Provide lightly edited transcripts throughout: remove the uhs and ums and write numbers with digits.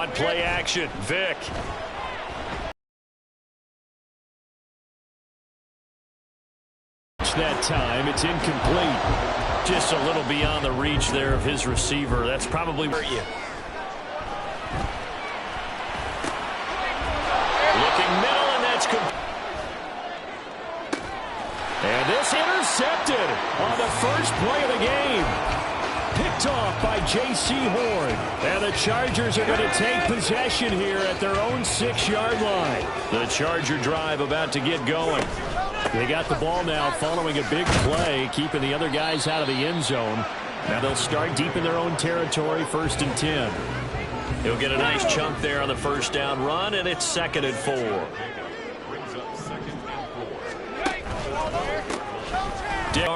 on play action. Vic. That time, it's incomplete. Just a little beyond the reach there of his receiver. That's probably hurt you. Looking middle, and that's complete. And this intercepted on the first play of the game. Picked off by J.C. Horn. And the Chargers are going to take possession here at their own 6-yard line. The Charger drive about to get going. They got the ball now following a big play, keeping the other guys out of the end zone. Now they'll start deep in their own territory, 1st and 10. He'll get a nice chunk there on the first down run, and it's 2nd and 4.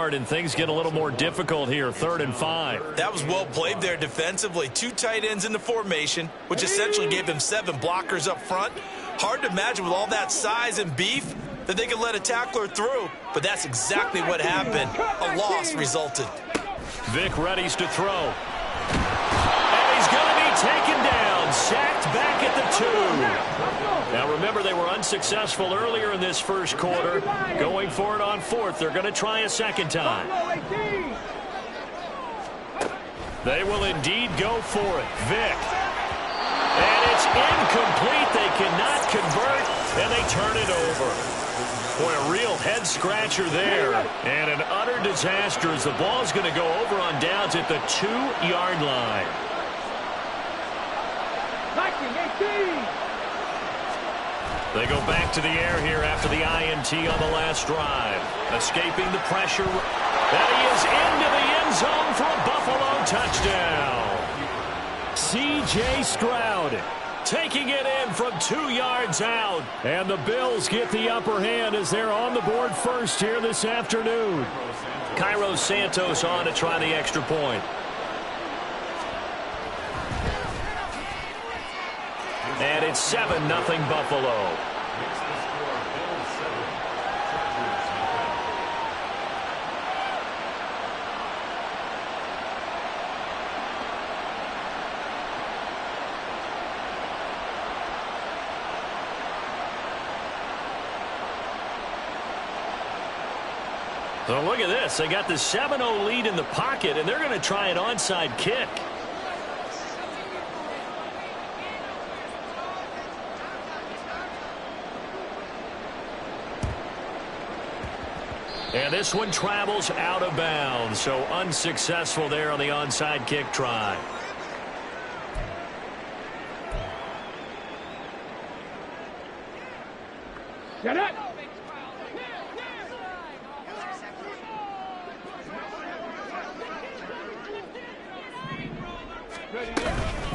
And things get a little more difficult here, 3rd and 5. That was well played there defensively. 2 tight ends in the formation, which essentially gave them 7 blockers up front. Hard to imagine with all that size and beef that they could let a tackler through, but that's exactly what happened. A loss resulted. Vic readies to throw. And he's going to be taken down, sacked back at the 2. Now remember, they were unsuccessful earlier in this first quarter. Going for it on 4th. They're going to try a second time. They will indeed go for it. Vic. And it's incomplete. They cannot convert, and they turn it over. Boy, a real head-scratcher there. And an utter disaster as the ball's going to go over on downs at the 2-yard line. They go back to the air here after the INT on the last drive. Escaping the pressure. That he is into the end zone for a Buffalo touchdown. C.J. Stroud taking it in from 2 yards out. And the Bills get the upper hand as they're on the board first here this afternoon. Cairo Santos on to try the extra point. And it's 7-0 Buffalo. So look at this. They got the 7-0 lead in the pocket, and they're going to try an onside kick. And this one travels out of bounds, so unsuccessful there on the onside kick try. Get it!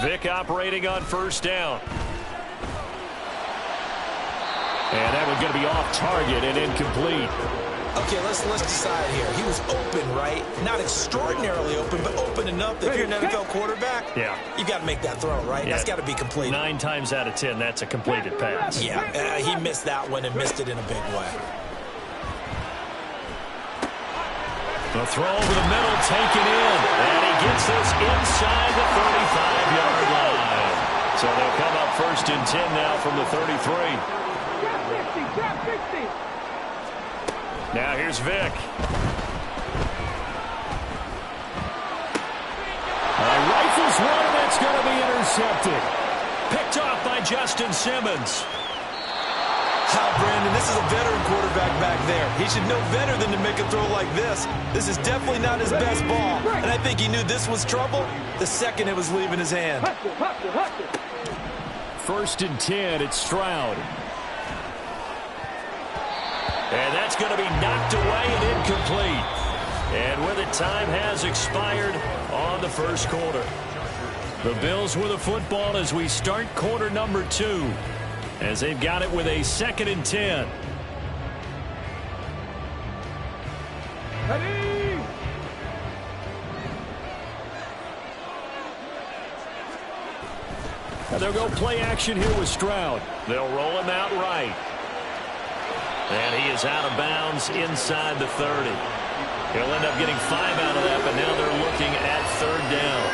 Vic operating on first down. And that one's going to be off target and incomplete. Okay, let's decide here. He was open, right? Not extraordinarily open, but open enough that if you're an NFL quarterback, you got to make that throw, right? That's got to be complete. 9 times out of 10, that's a completed pass. Yeah, he missed that one and missed it in a big way. The throw over the middle, taken in. And he gets this inside the 35-yard line. So they'll come up 1st and 10 now from the 33. Now here's Vic. Rifles one, and that's going to be intercepted. Picked off by Justin Simmons. Brandon, this is a veteran quarterback back there. He should know better than to make a throw like this. This is definitely not his best ball, and I think he knew this was trouble the second it was leaving his hand. 1st and 10, it's Stroud. And that's going to be knocked away and incomplete. And with it, time has expired on the first quarter. The Bills with the football as we start quarter number 2. As they've got it with a 2nd and 10. Ready? And they'll go play action here with Stroud. They'll roll him out right. And he is out of bounds inside the 30. He'll end up getting 5 out of that, but now they're looking at 3rd down.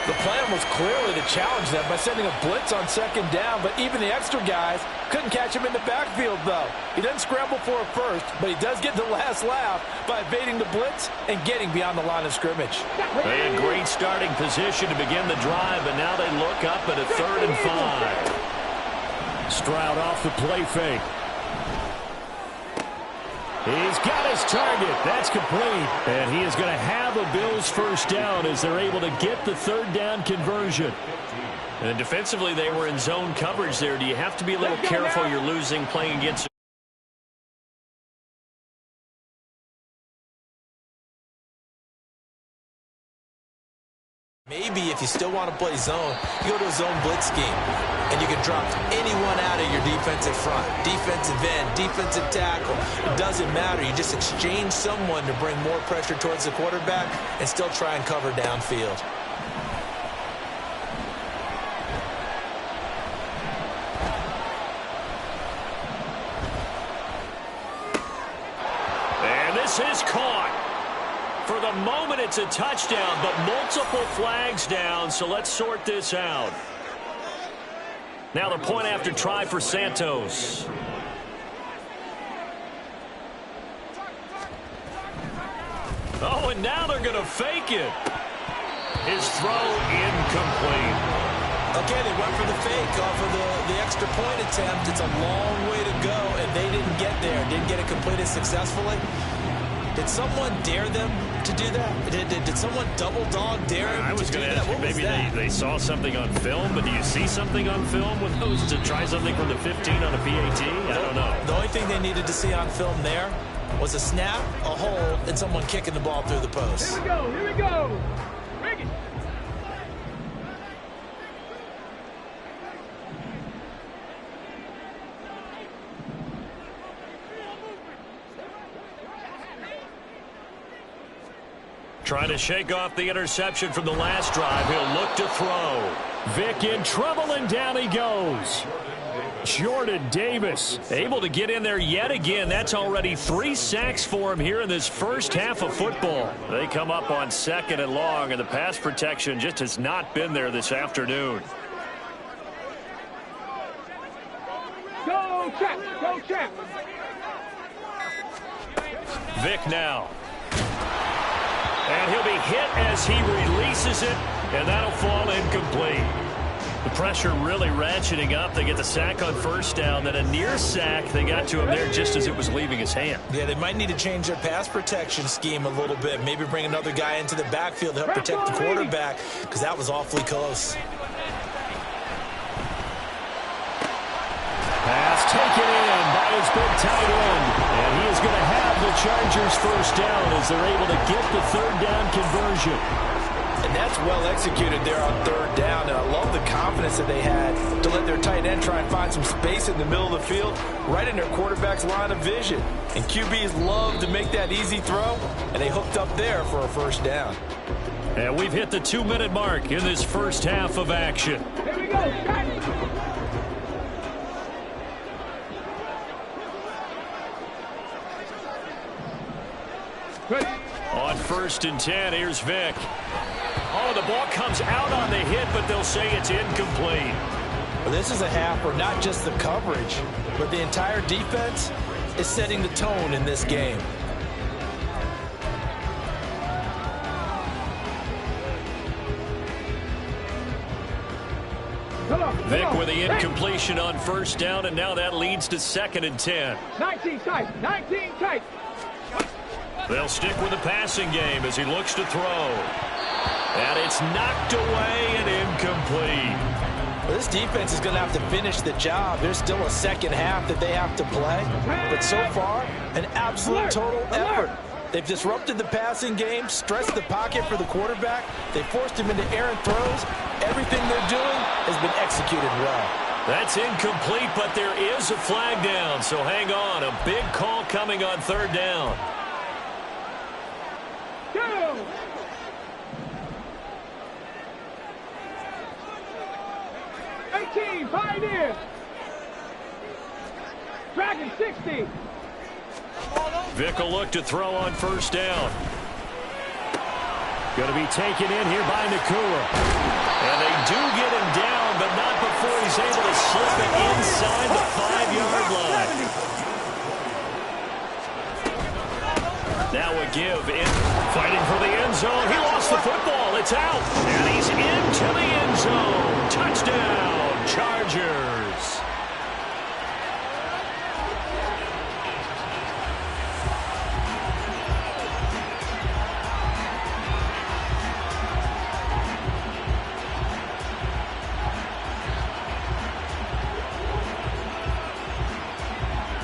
The plan was clearly to challenge them by sending a blitz on second down, but even the extra guys couldn't catch him in the backfield, though. He doesn't scramble for a first, but he does get the last laugh by evading the blitz and getting beyond the line of scrimmage. They had great starting position to begin the drive, but now they look up at a 3rd and 5. Stroud off the play fake. He's got his target. That's complete. And he is going to have a Bills first down as they're able to get the 3rd down conversion. And defensively, they were in zone coverage there. Do you have to be a little careful you're losing playing against? Maybe if you still want to play zone, you go to a zone blitz scheme, and you can drop anyone out of your defensive front, defensive end, defensive tackle. It doesn't matter. You just exchange someone to bring more pressure towards the quarterback and still try and cover downfield. And this is caught. For the moment, it's a touchdown, but multiple flags down, so let's sort this out. Now the point after try for Santos. Oh, and now they're going to fake it. His throw incomplete. Okay, they went for the fake off of the extra point attempt. It's a long way to go, and they didn't get there. Didn't get it completed successfully. Did someone dare them to do that? Did someone double dog dare them to do that? I was going to ask you, maybe they saw something on film, but do you see something on film with those to try something from the 15 on a PAT? I don't know. The only thing they needed to see on film there was a snap, a hold, and someone kicking the ball through the post. Here we go, here we go. Bring it. Trying to shake off the interception from the last drive. He'll look to throw. Vic in trouble, and down he goes. Jordan Davis able to get in there yet again. That's already 3 sacks for him here in this first half of football. They come up on 2nd and long, and the pass protection just has not been there this afternoon. Go, check, go, check. Vic now. And he'll be hit as he releases it, and that'll fall incomplete. The pressure really ratcheting up. They get the sack on first down, then a near sack. They got to him there just as it was leaving his hand. Yeah, they might need to change their pass protection scheme a little bit. Maybe bring another guy into the backfield to help protect the quarterback, because that was awfully close. Pass taken in by his big tight end. And he is going to have the Chargers first down as they're able to get the 3rd down conversion. And that's well executed there on 3rd down. And I love the confidence that they had to let their tight end try and find some space in the middle of the field, right in their quarterback's line of vision. And QBs love to make that easy throw, and they hooked up there for a first down. And we've hit the 2-minute mark in this first half of action. Here we go. On 1st and 10, here's Vic. Oh, the ball comes out on the hit, but they'll say it's incomplete. Well, this is a half where not just the coverage, but the entire defense is setting the tone in this game. Vic with the incompletion on first down, and now that leads to 2nd and 10. 19 tight, 19 tight. They'll stick with the passing game as he looks to throw. And it's knocked away and incomplete. Well, this defense is going to have to finish the job. There's still a second half that they have to play. But so far, an absolute total effort. They've disrupted the passing game, stressed the pocket for the quarterback. They forced him into errant throws. Everything they're doing has been executed well. That's incomplete, but there is a flag down. So hang on. A big call coming on 3rd down. 18, pioneer. Dragon 60. Vic will look to throw on first down. Going to be taken in here by Nakua. And they do get him down, but not before he's able to slip it inside the 5-yard line. Now a give in, fighting for the end zone. He lost the football. It's out. And he's into the end zone. Touchdown, Chargers.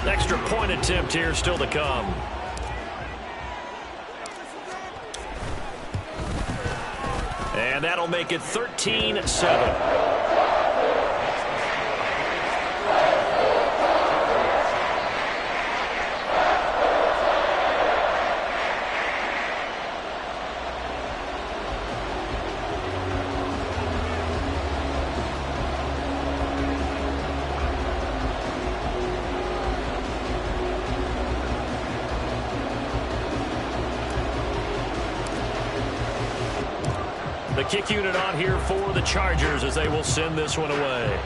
Extra point attempt here still to come. And that'll make it 13-7. The kick unit on here for the Chargers as they will send this one away.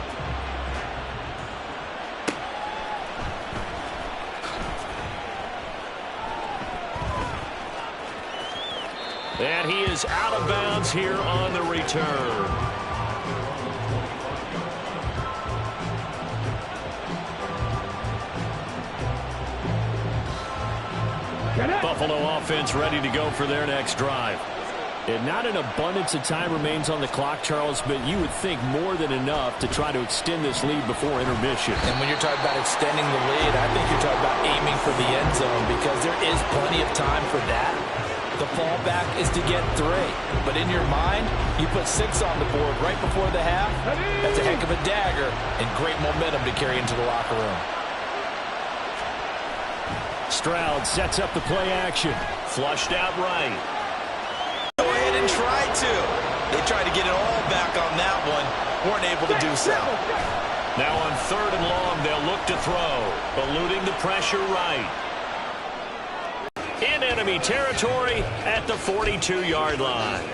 And he is out of bounds here on the return. Buffalo offense ready to go for their next drive. And not an abundance of time remains on the clock, Charles, but you would think more than enough to try to extend this lead before intermission. And when you're talking about extending the lead, I think you're talking about aiming for the end zone because there is plenty of time for that. The fallback is to get 3. But in your mind, you put 6 on the board right before the half. That's a heck of a dagger and great momentum to carry into the locker room. Stroud sets up the play action. Flushed out right. Go ahead and try to. They tried to get it all back on that one. Weren't able to do so. Now on 3rd and long, they'll look to throw. Eluding the pressure right. In enemy territory at the 42-yard line.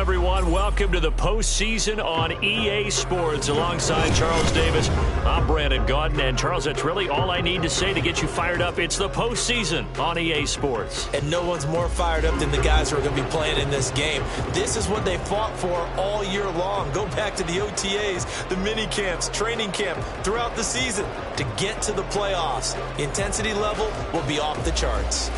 everyone. Welcome to the postseason on EA Sports. Alongside Charles Davis, I'm Brandon Gaudin. And Charles, that's really all I need to say to get you fired up. It's the postseason on EA Sports. And no one's more fired up than the guys who are going to be playing in this game. This is what they fought for all year long. Go back to the OTAs, the mini camps, training camp, throughout the season to get to the playoffs. The intensity level will be off the charts.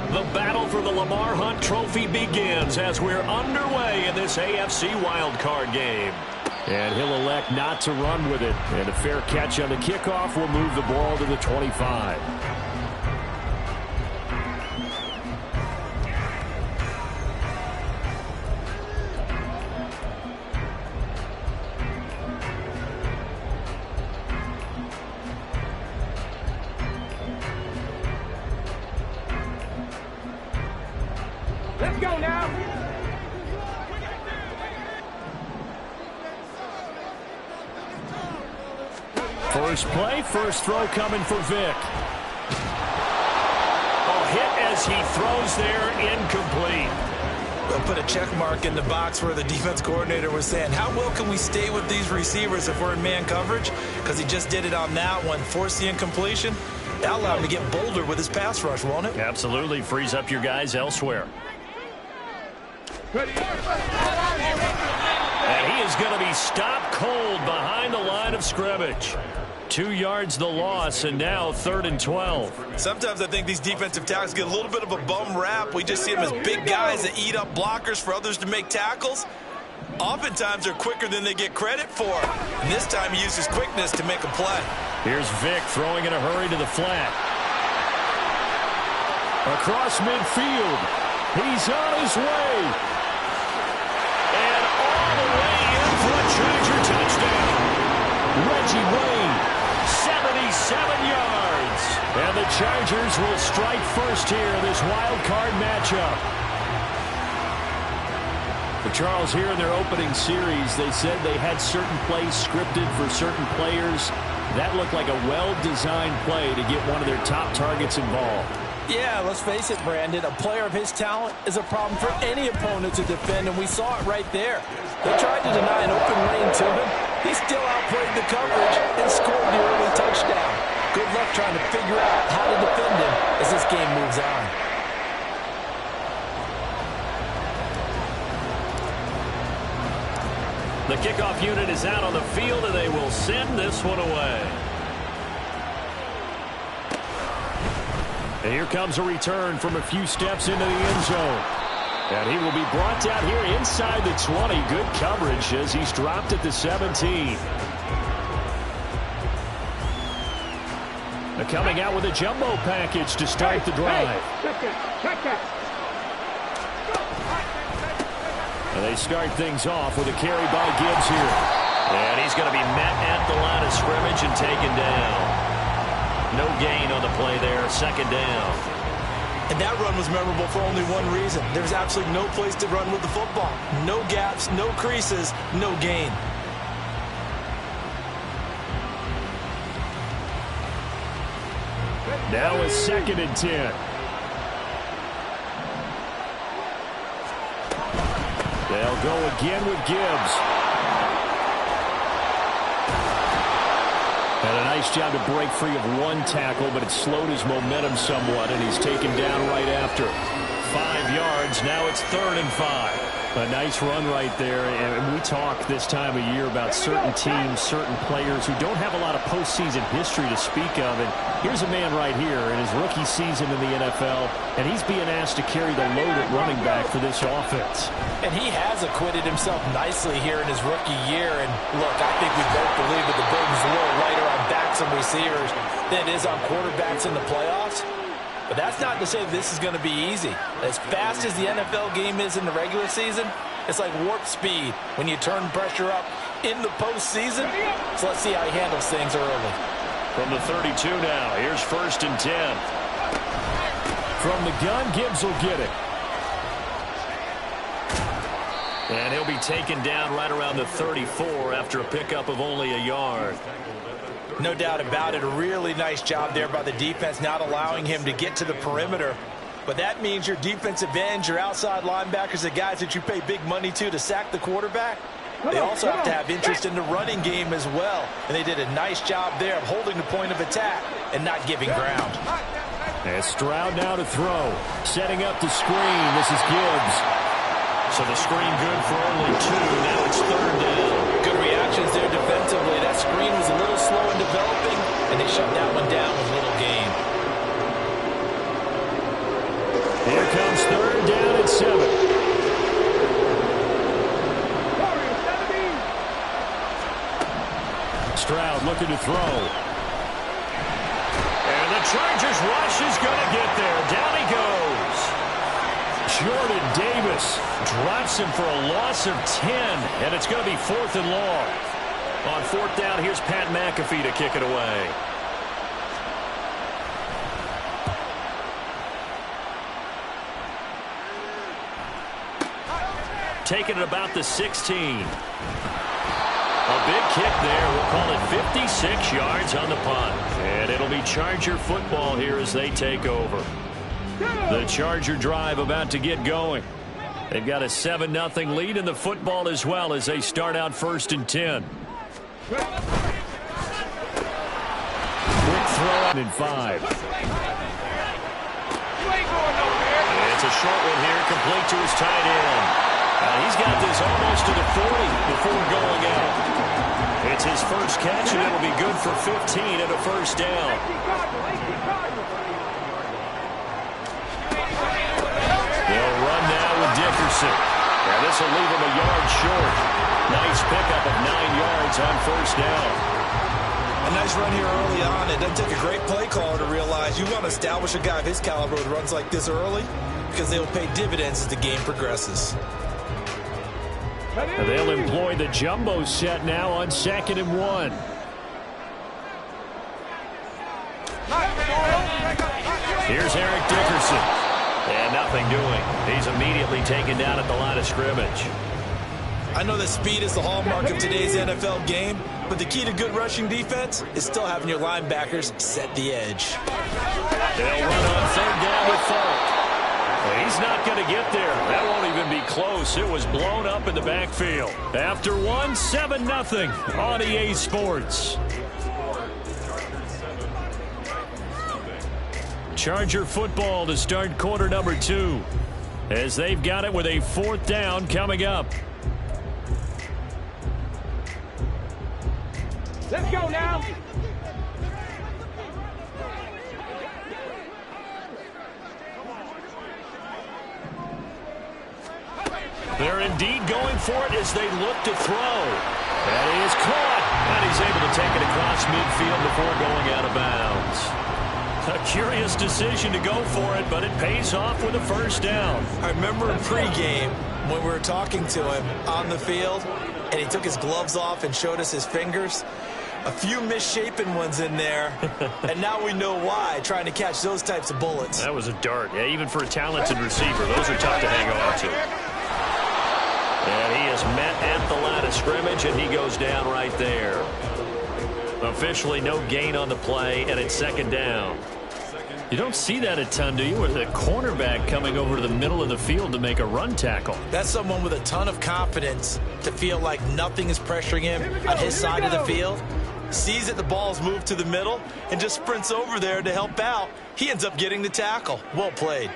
The battle for the Lamar Hunt Trophy begins as we're underway in this AFC wildcard game. And he'll elect not to run with it. And a fair catch on the kickoff will move the ball to the 25. Let's go now. First play, first throw coming for Vic. A hit as he throws there, incomplete. We'll put a check mark in the box where the defense coordinator was saying, how well can we stay with these receivers if we're in man coverage? Because he just did it on that one, forced the incompletion. That allowed him to get bolder with his pass rush, won't it? Absolutely, frees up your guys elsewhere. Ready. And he is going to be stopped cold behind the line of scrimmage. 2 yards the loss, and now 3rd and 12. Sometimes I think these defensive tackles get a little bit of a bum rap. We just see them as big guys that eat up blockers for others to make tackles. Oftentimes they're quicker than they get credit for. And this time he uses quickness to make a play. Here's Vic throwing in a hurry to the flat. Across midfield. He's on his way. And all the way in for a Charger touchdown. Reggie Wayne, 77 yards. And the Chargers will strike first here in this wild card matchup. For Charles, here in their opening series, they said they had certain plays scripted for certain players. That looked like a well-designed play to get one of their top targets involved. Yeah, let's face it, Brandon. A player of his talent is a problem for any opponent to defend, and we saw it right there. They tried to deny an open lane to him. He still outplayed the coverage and scored the early touchdown. Good luck trying to figure out how to defend him as this game moves on. The kickoff unit is out on the field, and they will send this one away. And here comes a return from a few steps into the end zone. And he will be brought down here inside the 20. Good coverage as he's dropped at the 17. They're coming out with a jumbo package to start the drive. Check that. And they start things off with a carry by Gibbs here. And he's going to be met at the line of scrimmage and taken down. No gain on the play there, 2nd down. And that run was memorable for only one reason. There's absolutely no place to run with the football. No gaps, no creases, no gain. Now it's 2nd and 10. They'll go again with Gibbs. And a nice job to break free of one tackle, but it slowed his momentum somewhat, and he's taken down right after. 5 yards, now it's 3rd and 5. A nice run right there, and we talk this time of year about certain teams, certain players who don't have a lot of postseason history to speak of, and here's a man right here in his rookie season in the NFL, and he's being asked to carry the load at running back for this offense. And he has acquitted himself nicely here in his rookie year, and look, I think we both believe that the burden's a little lighter on backs and receivers than it is on quarterbacks in the playoffs. But that's not to say this is going to be easy. As fast as the NFL game is in the regular season, it's like warp speed when you turn pressure up in the postseason. So let's see how he handles things early. From the 32 now, here's 1st and 10. From the gun, Gibbs will get it. And he'll be taken down right around the 34 after a pickup of only a yard. No doubt about it. A really nice job there by the defense, not allowing him to get to the perimeter. But that means your defensive ends, your outside linebackers, the guys that you pay big money to sack the quarterback, they also have to have interest in the running game as well. And they did a nice job there of holding the point of attack and not giving ground. And Stroud now to throw. Setting up the screen. This is Gibbs. So the screen good for only 2. Now it's 3rd down. Good reactions there defensively. That screen was a little slow in developing, and they shut that one down with little gain. Here comes 3rd down at 7. Stroud looking to throw. And the Chargers rush is going to get there. Down he goes. Jordan Davis drops him for a loss of 10, and it's going to be 4th and long. On 4th down, here's Pat McAfee to kick it away. Taking it about the 16. A big kick there. We'll call it 56 yards on the punt. And it'll be Charger football here as they take over. The Charger drive about to get going. They've got a 7-0 lead in the football as well as they start out 1st and 10. Quick throw in 5. It's a short one here, complete to his tight end. He's got this almost to the 40 before going out. It's his first catch, and it'll be good for 15 and a 1st down. They'll run now with Dickerson. Now this will leave him a yard short. Nice pickup of 9 yards on 1st down. A nice run here early on. It doesn't take a great play caller to realize you want to establish a guy of his caliber who runs like this early because they will pay dividends as the game progresses. They'll employ the jumbo set now on 2nd and 1. Here's Eric Dickerson. And nothing doing. He's immediately taken down at the line of scrimmage. I know that speed is the hallmark of today's NFL game, but the key to good rushing defense is still having your linebackers set the edge. They'll run on 3rd down with Falk. He's not going to get there. That won't even be close. It was blown up in the backfield. After 1, 7-0 on EA Sports. Charger football to start quarter number 2 as they've got it with a 4th down coming up. Let's go now. They're indeed going for it as they look to throw. And he is caught. And he's able to take it across midfield before going out of bounds. A curious decision to go for it, but it pays off with a 1st down. I remember in pregame when we were talking to him on the field, and he took his gloves off and showed us his fingers. A few misshapen ones in there, and now we know why, trying to catch those types of bullets. That was a dart. Yeah, even for a talented receiver, those are tough to hang on to. And he is met at the line of scrimmage, and he goes down right there. Officially no gain on the play, and it's 2nd down. You don't see that a ton, do you? With a cornerback coming over to the middle of the field to make a run tackle. That's someone with a ton of confidence to feel like nothing is pressuring him on his side of the field. Sees that the ball's moved to the middle and just sprints over there to help out. He ends up getting the tackle. Well played.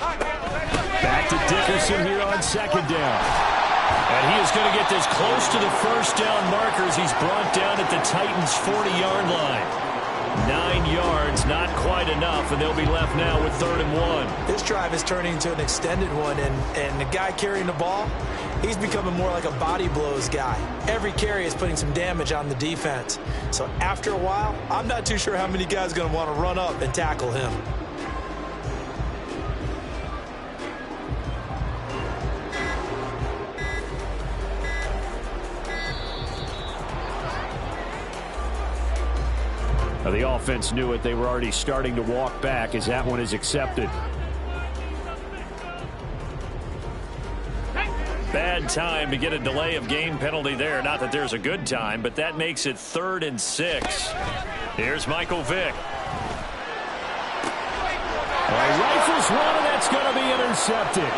Back to Dickerson here on 2nd down. And he is going to get this close to the 1st down markers. He's brought down at the Titans' 40-yard line. 9 yards, not quite enough, and they'll be left now with 3rd and 1. This drive is turning into an extended one, and the guy carrying the ball, he's becoming more like a body blows guy. Every carry is putting some damage on the defense. So after a while, I'm not too sure how many guys are going to want to run up and tackle him. The offense knew it. They were already starting to walk back as that one is accepted. Bad time to get a delay of game penalty there. Not that there's a good time, but that makes it 3rd and 6. Here's Michael Vick. Rifles one, and that's going to be intercepted.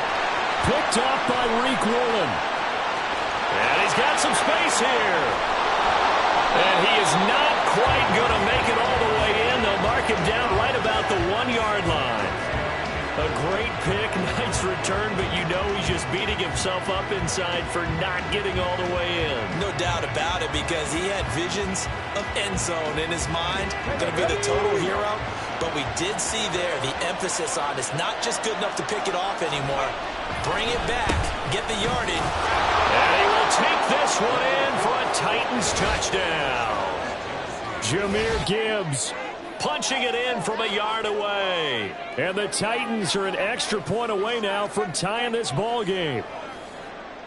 Picked off by Reek Woolen. And he's got some space here. And he is not quite going to make it all the way in. They'll mark him down right about the 1-yard line. A great pick, nice return, but you know he's just beating himself up inside for not getting all the way in. No doubt about it, because he had visions of end zone in his mind. Going to be the total hero. But we did see there the emphasis on it's not just good enough to pick it off anymore. Bring it back, get the yardage. And he will take this one in for a Titans touchdown. Jahmyr Gibbs punching it in from a yard away. And the Titans are an extra point away now from tying this ball game.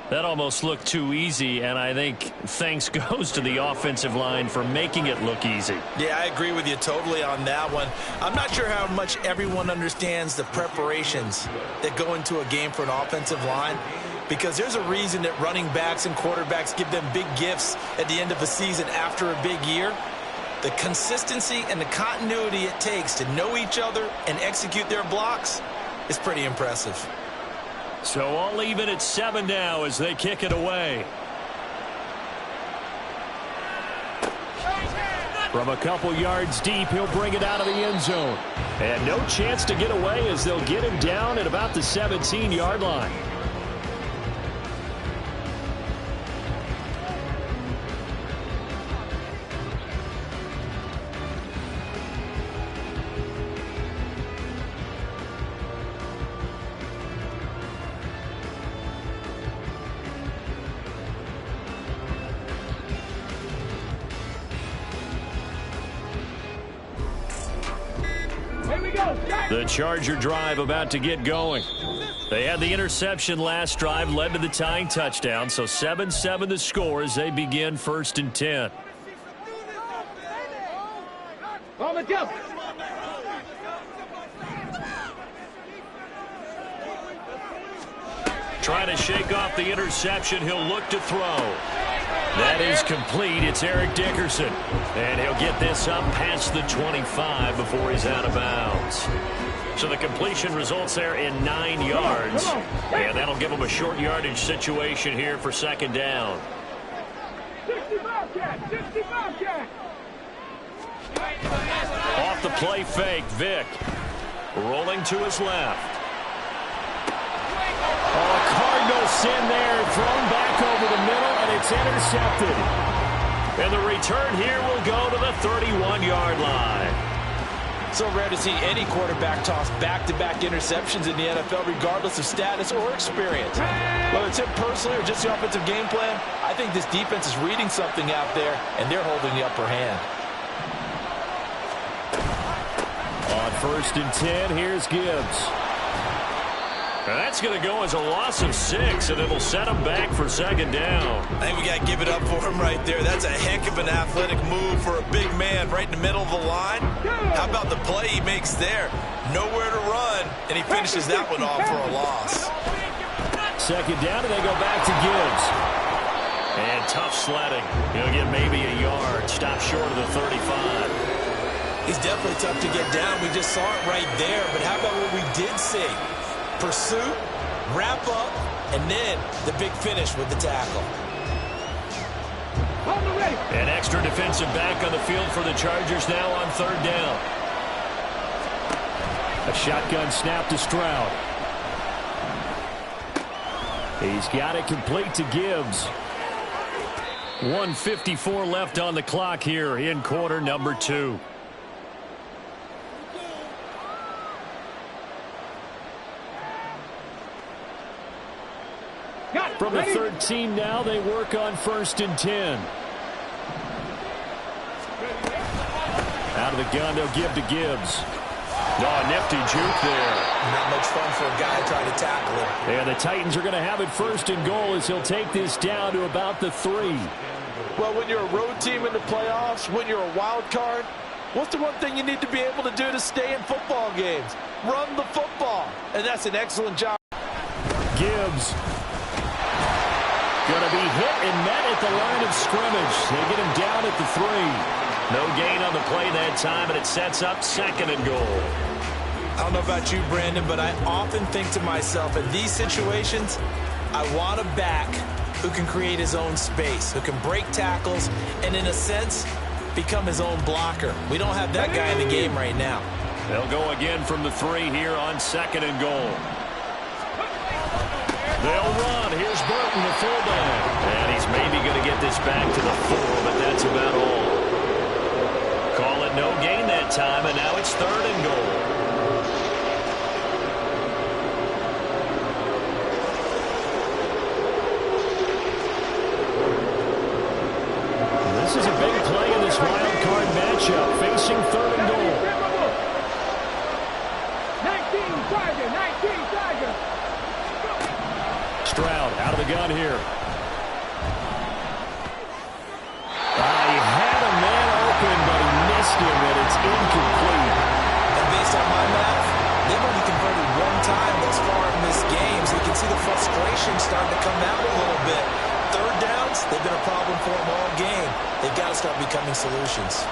That almost looked too easy, and I think thanks goes to the offensive line for making it look easy. Yeah, I agree with you totally on that one. I'm not sure how much everyone understands the preparations that go into a game for an offensive line, because there's a reason that running backs and quarterbacks give them big gifts at the end of a season after a big year. The consistency and the continuity it takes to know each other and execute their blocks is pretty impressive. So all even at 7 now as they kick it away. From a couple yards deep, he'll bring it out of the end zone. And no chance to get away as they'll get him down at about the 17-yard line. The Charger drive about to get going. They had the interception last drive, led to the tying touchdown. So 7-7 the score as they begin 1st and 10. On the jump. Trying to shake off the interception. He'll look to throw. That is complete. It's Eric Dickerson. And he'll get this up past the 25 before he's out of bounds. So the completion results there in 9 yards. And that'll give him a short yardage situation here for 2nd down. 65 cat, 65 cat. Off the play fake, Vick. Rolling to his left. Oh, Cardinal sin there, thrown back over the middle, and it's intercepted. And the return here will go to the 31-yard line. So rare to see any quarterback toss back-to-back interceptions in the NFL, regardless of status or experience. Whether it's him personally or just the offensive game plan, I think this defense is reading something out there, and they're holding the upper hand. On 1st and 10, here's Gibbs. And that's going to go as a loss of 6, and it'll set him back for 2nd down. I think we got to give it up for him right there. That's a heck of an athletic move for a big man right in the middle of the line. How about the play he makes there? Nowhere to run, and he finishes that one off for a loss. 2nd down, and they go back to Gibbs. And tough sledding. He'll get maybe a yard. Stop short of the 35. He's definitely tough to get down. We just saw it right there. But how about what we did see? Pursuit, wrap up, and then the big finish with the tackle. An extra defensive back on the field for the Chargers now on 3rd down. A shotgun snap to Stroud. He's got it complete to Gibbs. 1:54 left on the clock here in quarter number 2. From the 13 now, they work on 1st and 10. Out of the gun, they'll give to Gibbs. Oh, nifty juke there. Not much fun for a guy trying to tackle him. And the Titans are going to have it 1st and goal as he'll take this down to about the 3. Well, when you're a road team in the playoffs, when you're a wild card, what's the one thing you need to be able to do to stay in football games? Run the football. And that's an excellent job. Gibbs. Going to be hit and met at the line of scrimmage. They get him down at the 3. No gain on the play that time, and it sets up 2nd and goal. I don't know about you, Brandon, but I often think to myself, in these situations, I want a back who can create his own space, who can break tackles, and in a sense, become his own blocker. We don't have that guy in the game right now. They'll go again from the 3 here on 2nd and goal. They'll run. Here's Burton, the fullback. And he's maybe going to get this back to the 4, but that's about all. Call it no gain that time, and now it's 3rd and goal. This is a big play in this wild card matchup, facing 3rd and goal. 19 Tiger. Stroud out of the gun here. He had a man open, but he missed him, and it's incomplete. And based on my math, they've only converted 1 time thus far in this game, so you can see the frustration starting to come out a little bit. 3rd downs, they've been a problem for them all game. They've got to start becoming solutions.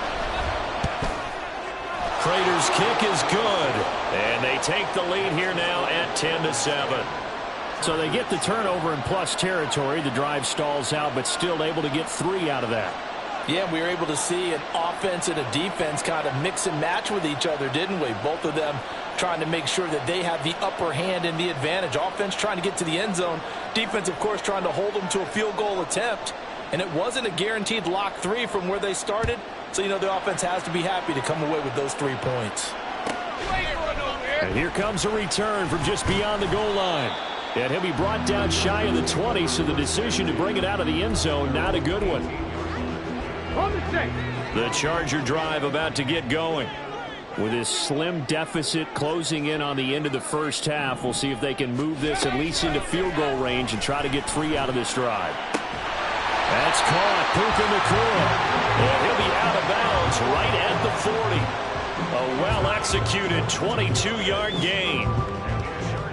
Prater's kick is good, and they take the lead here now at 10-7. So they get the turnover in plus territory. The drive stalls out, but still able to get 3 out of that. Yeah, we were able to see an offense and a defense kind of mix and match with each other, didn't we? Both of them trying to make sure that they have the upper hand and the advantage. Offense trying to get to the end zone. Defense, of course, trying to hold them to a field goal attempt. And it wasn't a guaranteed lock 3 from where they started. So, you know, the offense has to be happy to come away with those 3 points. And here comes a return from just beyond the goal line. And he'll be brought down shy of the 20, so the decision to bring it out of the end zone, not a good one. The Charger drive about to get going. With this slim deficit closing in on the end of the first half, we'll see if they can move this at least into field goal range and try to get 3 out of this drive. That's caught. Puka Nacua. And he'll be out of bounds right at the 40. A well-executed 22-yard gain.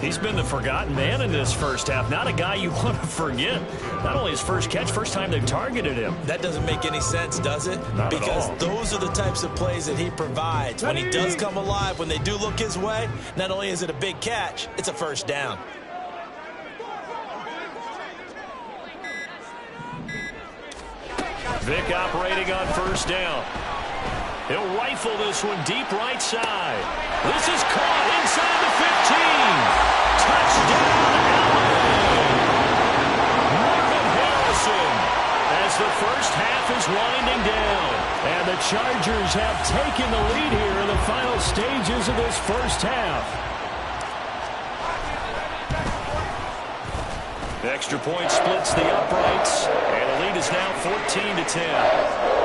He's been the forgotten man in this first half. Not a guy you want to forget. Not only his first catch, first time they've targeted him. That doesn't make any sense, does it? Not because at all. Those are the types of plays that he provides. When he does come alive, when they do look his way, not only is it a big catch, it's a first down. Vick operating on first down. He'll rifle this one deep right side. This is caught inside the 15. Touchdown, LA! Marvin Harrison as the first half is winding down. And the Chargers have taken the lead here in the final stages of this first half. The extra point splits the uprights, and the lead is now 14-10.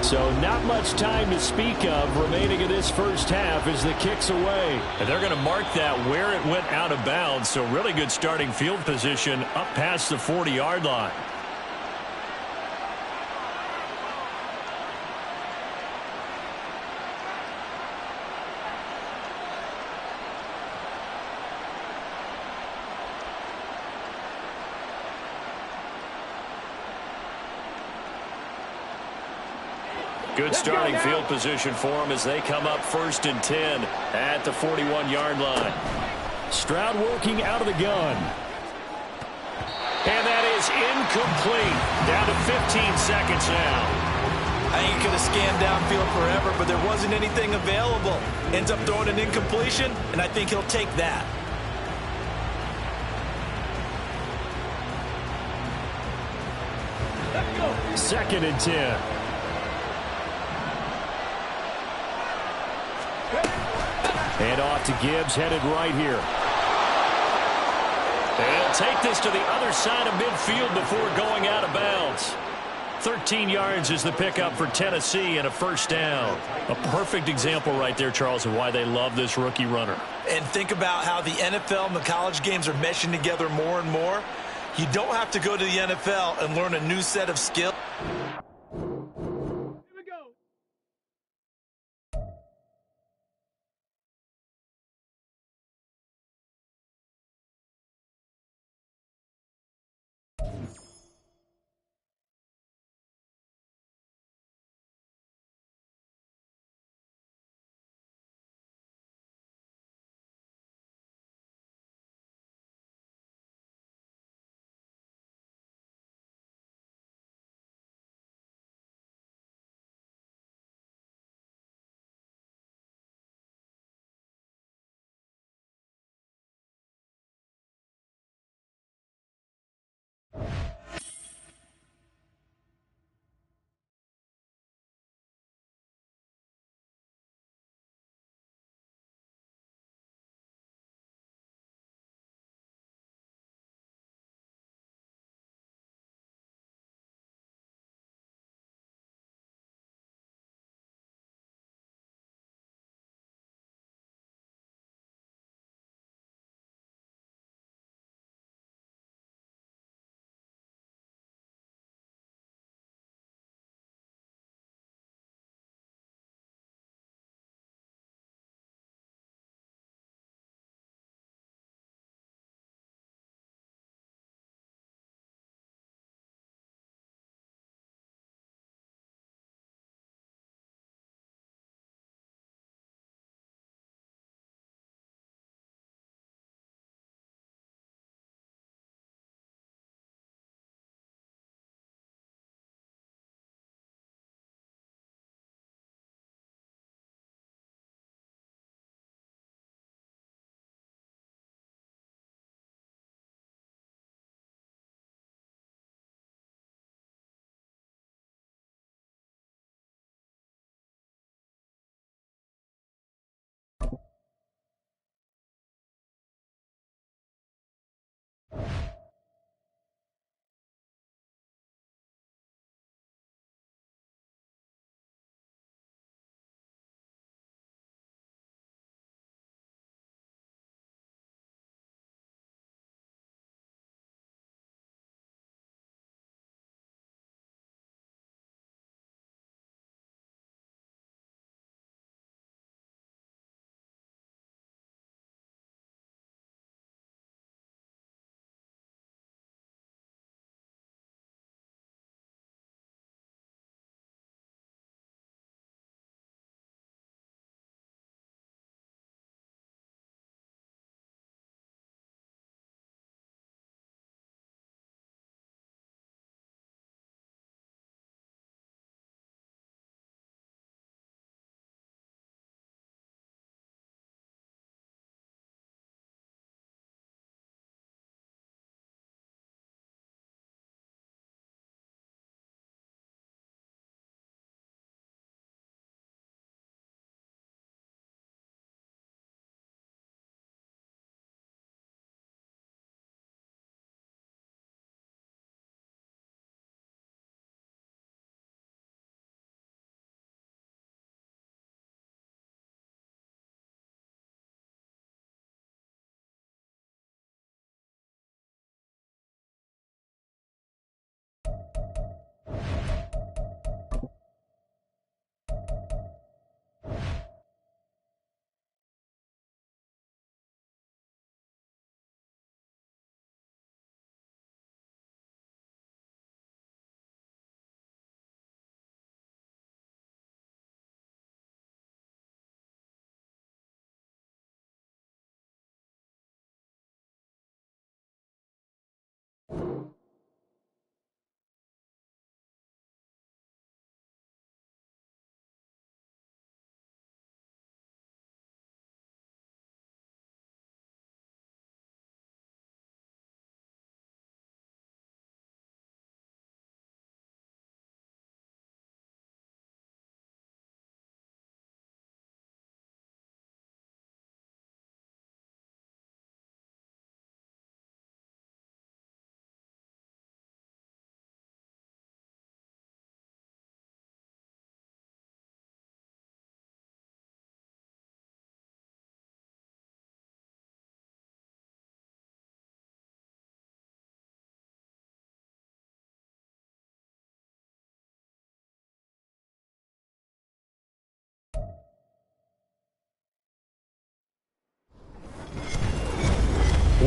So not much time to speak of remaining in this first half as the kick's away. And they're going to mark that where it went out of bounds. So really good starting field position up past the 40-yard line. Good starting field position for them as they come up 1st and 10 at the 41-yard line. Stroud working out of the gun. And that is incomplete. Down to 15 seconds now. I think he could have scanned downfield forever, but there wasn't anything available. Ends up throwing an incompletion, and I think he'll take that. Let's go. 2nd and 10. And off to Gibbs, headed right here. And take this to the other side of midfield before going out of bounds. 13 yards is the pickup for Tennessee and a first down. A perfect example right there, Charles, of why they love this rookie runner. And think about how the NFL and the college games are meshing together more and more. You don't have to go to the NFL and learn a new set of skills.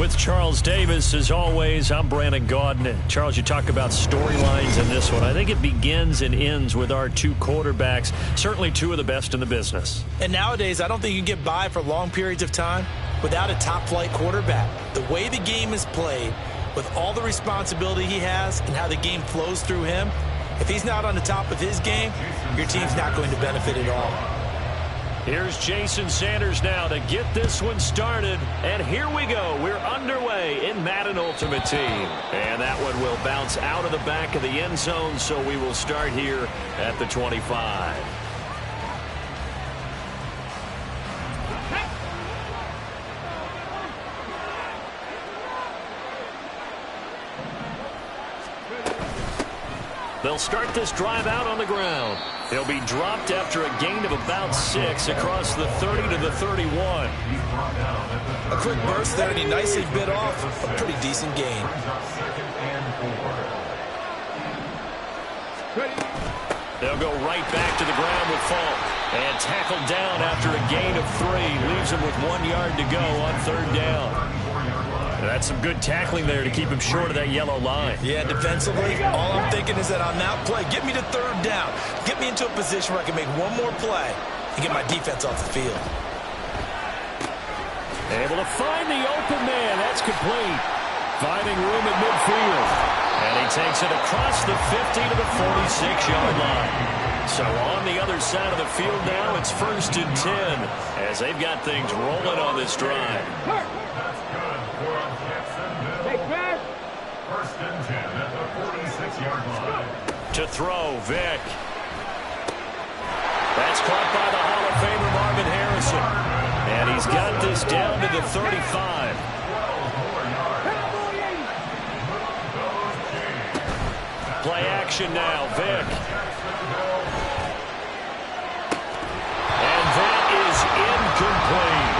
With Charles Davis, as always, I'm Brandon Gaudin. Charles, you talk about storylines in this one. I think it begins and ends with our two quarterbacks, certainly two of the best in the business. And nowadays, I don't think you can get by for long periods of time without a top-flight quarterback. The way the game is played, with all the responsibility he has and how the game flows through him, if he's not on the top of his game, your team's not going to benefit at all. Here's Jason Sanders now to get this one started. And here we go. We're underway in Madden Ultimate Team. And that one will bounce out of the back of the end zone, so we will start here at the 25. They'll start this drive out on the ground. He'll be dropped after a gain of about 6 across the 30 to the 31. A quick burst there, and he nicely bit off a pretty decent gain. They'll go right back to the ground with Falk. And tackled down after a gain of 3. Leaves him with 1 yard to go on 3rd down. That's some good tackling there to keep him short of that yellow line. Yeah, defensively, all I'm thinking is that on that play, get me to 3rd down. Get me into a position where I can make one more play and get my defense off the field. Able to find the open man. That's complete. Finding room at midfield. And he takes it across the 50 to the 46-yard line. So on the other side of the field now, it's 1st and 10 as they've got things rolling on this drive. To throw, Vick. That's caught by the Hall of Famer Marvin Harrison. And he's got this down to the 35. Play action now, Vick. And that is incomplete.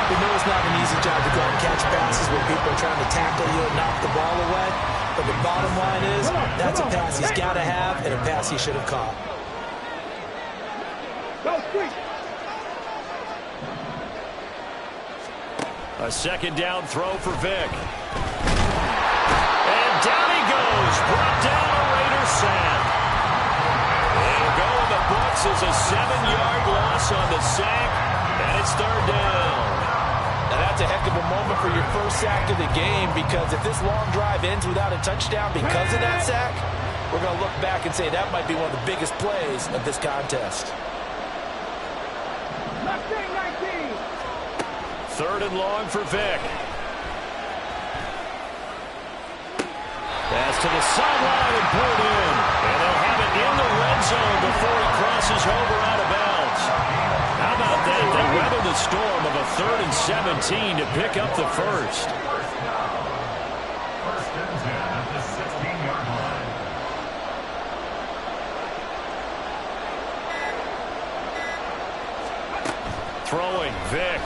We know it's not an easy job to go and catch passes when people are trying to tackle you and knock the ball away. But the bottom line is, that's a pass he's got to have and a pass he should have caught. A 2nd down throw for Vick. And down he goes. Brought down a Raider sack. It'll go in the books as a 7-yard loss on the sack. And it's 3rd down. And that's a heck of a moment for your first sack of the game, because if this long drive ends without a touchdown because of that sack, we're going to look back and say that might be one of the biggest plays of this contest. 3rd and long for Vick. Pass to the sideline and pulled in. And they'll have it in the red zone before he crosses over out of bounds. How about that? They weather the storm of a 3rd and 17 to pick up the first. Throwing, Vick.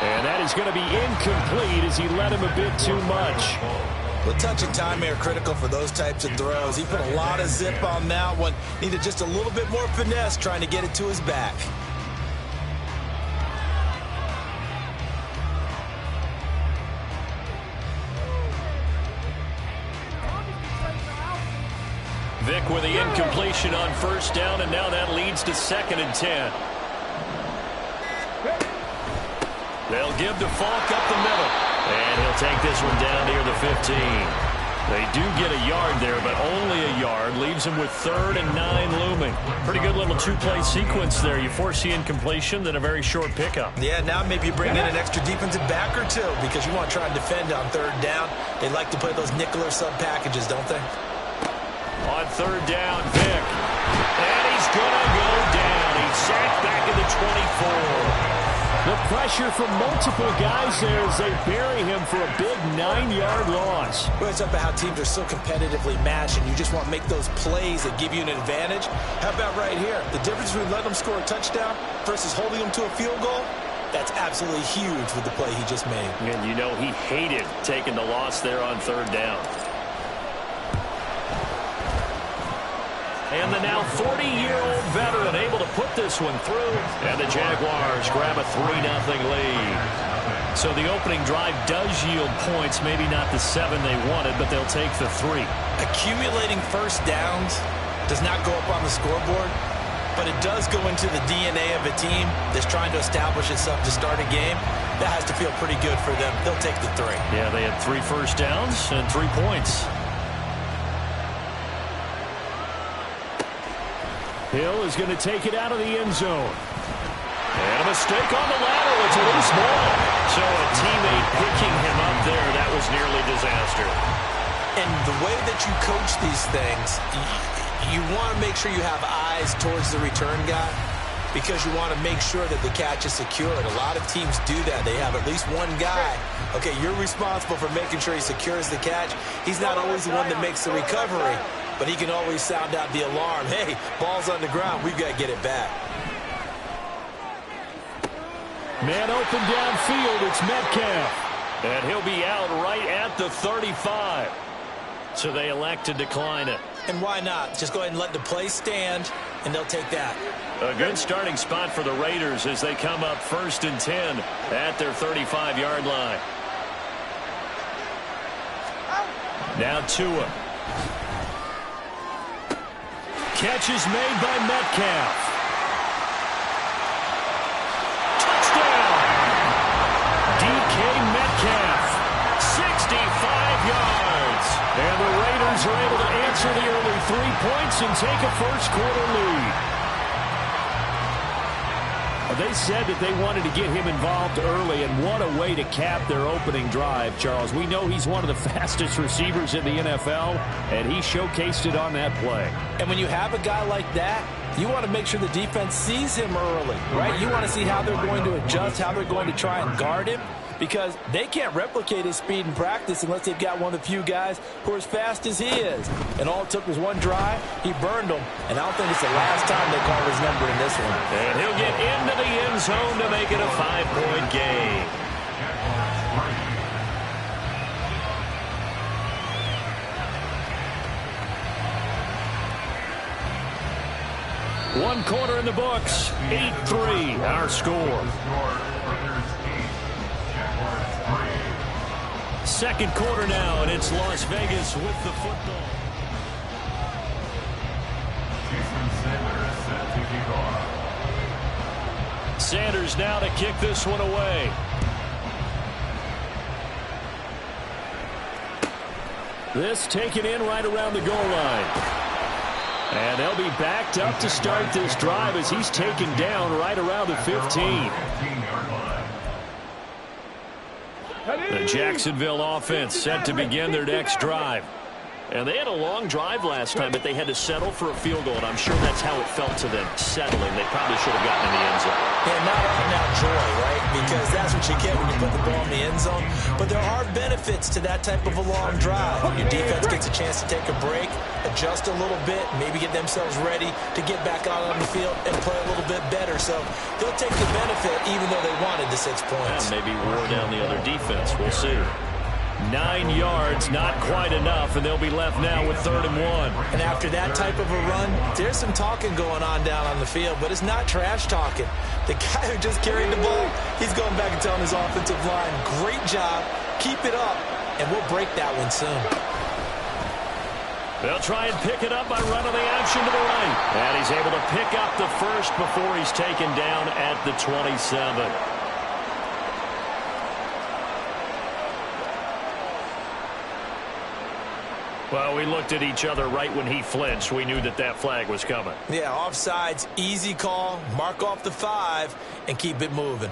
And that is going to be incomplete as he led him a bit too much. The touch and time are critical for those types of throws. He put a lot of zip on that one. Needed just a little bit more finesse trying to get it to his back. Vick with the incompletion on 1st down, and now that leads to 2nd and 10. They'll give to Falk up the middle. And he'll take this one down near the 15. They do get a yard there, but only a yard. Leaves him with 3rd and 9 looming. Pretty good little 2-play sequence there. You force the incompletion, then a very short pickup. Yeah, now maybe you bring in an extra defensive back or two because you want to try and defend on 3rd down. They like to play those nickel or sub packages, don't they? On 3rd down, Vick. And he's going to go down. He's sacked back in the 24. The pressure from multiple guys there as they bury him for a big 9-yard loss. Well, it's up to how teams are so competitively matched, and you just want to make those plays that give you an advantage. How about right here? The difference between letting them score a touchdown versus holding them to a field goal, that's absolutely huge with the play he just made. And you know he hated taking the loss there on 3rd down. And the now 40-year-old veteran able to put this one through. And the Jaguars grab a 3-0 lead. So the opening drive does yield points, maybe not the 7 they wanted, but they'll take the 3. Accumulating first downs does not go up on the scoreboard, but it does go into the DNA of a team that's trying to establish itself to start a game. That has to feel pretty good for them. They'll take the 3. Yeah, they had 3 first downs and 3 points. Hill is going to take it out of the end zone. And a mistake on the lateral. It's a loose ball. So a teammate picking him up there, that was nearly disaster. And the way that you coach these things, you want to make sure you have eyes towards the return guy because you want to make sure that the catch is secured. A lot of teams do that. They have at least one guy. Okay, you're responsible for making sure he secures the catch. He's not always the one that makes the recovery, but he can always sound out the alarm. Hey, ball's on the ground. We've got to get it back. Man open downfield, it's Metcalf. And he'll be out right at the 35. So they elect to decline it. And why not? Just go ahead and let the play stand, and they'll take that. A good starting spot for the Raiders as they come up 1st and 10 at their 35-yard line. Now Tua. Catch is made by Metcalf. Metcalf, 65 yards. And the Raiders are able to answer the early 3 points and take a first-quarter lead. They said that they wanted to get him involved early, and what a way to cap their opening drive, Charles. We know he's one of the fastest receivers in the NFL, and he showcased it on that play. And when you have a guy like that, you want to make sure the defense sees him early, right? You want to see how they're going to adjust, how they're going to try and guard him, because they can't replicate his speed in practice unless they've got one of the few guys who are as fast as he is. And all it took was one drive. He burned them, and I don't think it's the last time they call his number in this one. And he'll get into the end zone to make it a 5-point game. One quarter in the books, 8-3, our score. Second quarter now, and it's Las Vegas with the football. Sanders now to kick this one away. This taken in right around the goal line. And they'll be backed up to start this drive as he's taken down right around the 15. The Jacksonville offense set to begin their next drive. And they had a long drive last time, but they had to settle for a field goal, and I'm sure that's how it felt to them, settling. They probably should have gotten in the end zone. Yeah, not out-and-out joy, right? Because that's what you get when you put the ball in the end zone. But there are benefits to that type of a long drive. Your defense gets a chance to take a break, adjust a little bit, maybe get themselves ready to get back out on the field and play a little bit better. So they'll take the benefit even though they wanted the 6 points. Yeah, maybe wore down the other defense. We'll see. 9 yards, not quite enough, and they'll be left now with 3rd and 1. And after that type of a run, there's some talking going on down on the field, but it's not trash talking. The guy who just carried the ball, he's going back and telling his offensive line, great job, keep it up, and we'll break that one soon. They'll try and pick it up by running the action to the right. And he's able to pick up the first before he's taken down at the 27. Well, we looked at each other right when he flinched. We knew that that flag was coming. Yeah, offsides, easy call, mark off the 5, and keep it moving.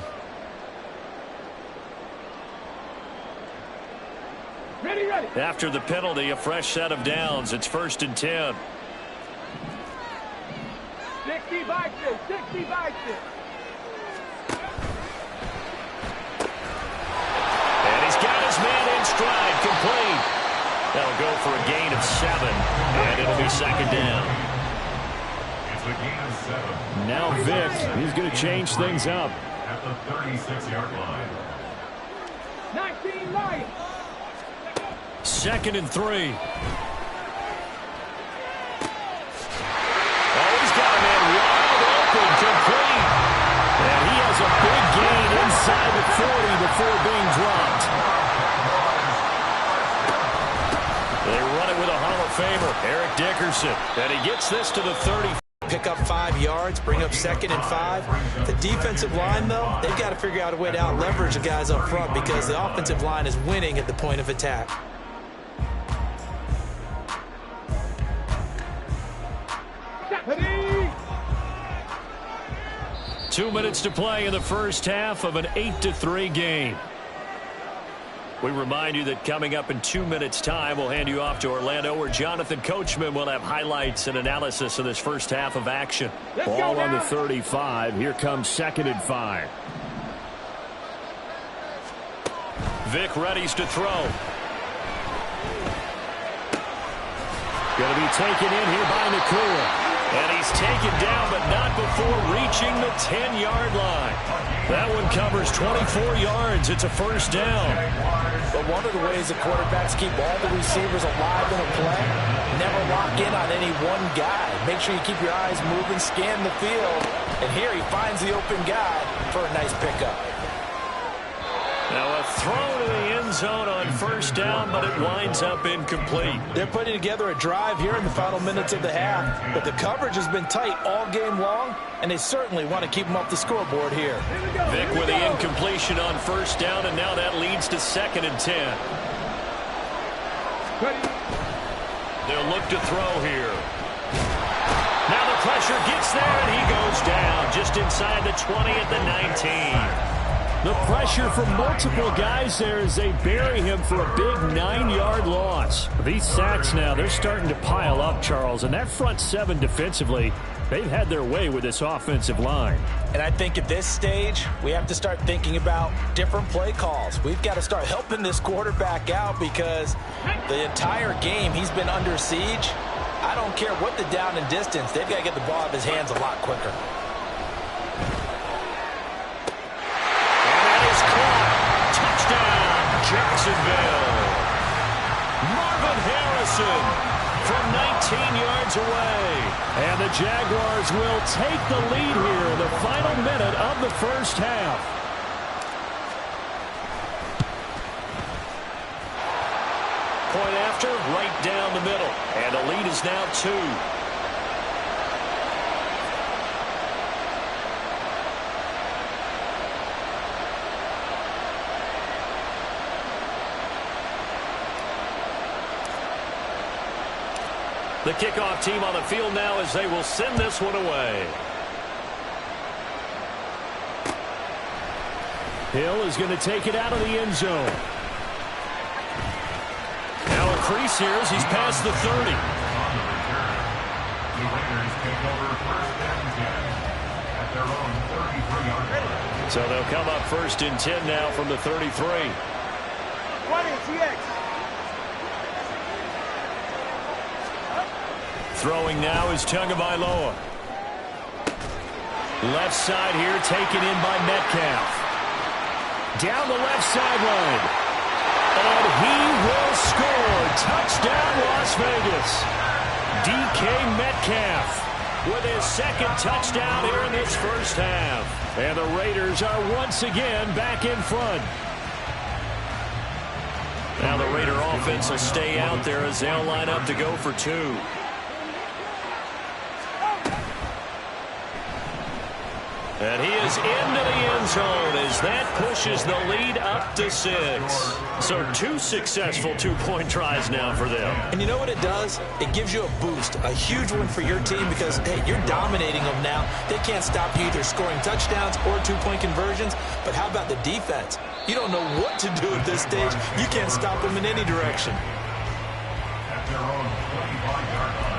Ready. After the penalty, a fresh set of downs. It's 1st and 10. 60 by 6, 60 by 6. And he's got his man in stride, complete. That'll go for a gain of 7, and it'll be 2nd down. It's a gain of 7. Now Vic, he's going to change things up. At the 36-yard line. 19 Lions. 2nd and 3. Oh, he's got a man wide open, complete. And he has a big gain inside the 40 before being Famer, Eric Dickerson. And he gets this to the 30. Pick up 5 yards, bring up 2nd and 5. The defensive line, though, they've got to figure out a way to out-leverage the guys up front because the offensive line is winning at the point of attack. Ready? 2 minutes to play in the first half of an 8-3 game. We remind you that coming up in 2 minutes' time, we'll hand you off to Orlando, where Jonathan Coachman will have highlights and analysis of this first half of action. Ball on the 35. Here comes 2nd and 5. Vic readies to throw. Going to be taken in here by Nakua. And he's taken down, but not before reaching the 10-yard line. That one covers 24 yards. It's a first down. But one of the ways the quarterbacks keep all the receivers alive in a play, never lock in on any one guy. Make sure you keep your eyes moving, scan the field. And here he finds the open guy for a nice pickup. Now a throw to the end zone on first down, but it winds up incomplete. They're putting together a drive here in the final minutes of the half, but the coverage has been tight all game long, and they certainly want to keep them off the scoreboard here. Vic with the incompletion on first down, and now that leads to 2nd and 10. They'll look to throw here. Now the pressure gets there, and he goes down just inside the 20 at the 19. The pressure from multiple guys there as they bury him for a big 9-yard loss. These sacks now, they're starting to pile up, Charles. And that front 7 defensively, they've had their way with this offensive line. And I think at this stage, we have to start thinking about different play calls. We've got to start helping this quarterback out because the entire game he's been under siege. I don't care what the down and distance, they've got to get the ball out of his hands a lot quicker. Jacksonville. Marvin Harrison from 19 yards away. And the Jaguars will take the lead here in the final minute of the first half. Point after, right down the middle. And the lead is now 2. The kickoff team on the field now as they will send this one away. Hill is going to take it out of the end zone. Now a crease here as he's past the 30. The Raiders take over 1st and 10 at their own 33-yard line. So they'll come up 1st and 10 now from the 33. 20, CX. Throwing now is Tagovailoa. Left side here taken in by Metcalf. Down the left sideline. And he will score. Touchdown, Las Vegas. DK Metcalf with his 2nd touchdown here in this first half. And the Raiders are once again back in front. Now the Raider offense will stay out there as they'll line up to go for 2. And he is into the end zone as that pushes the lead up to 6. So 2 successful two-point tries now for them. And you know what it does? It gives you a boost, a huge one for your team because, hey, you're dominating them now. They can't stop you either scoring touchdowns or two-point conversions. But how about the defense? You don't know what to do at this stage. You can't stop them in any direction. At their own 25-yard line.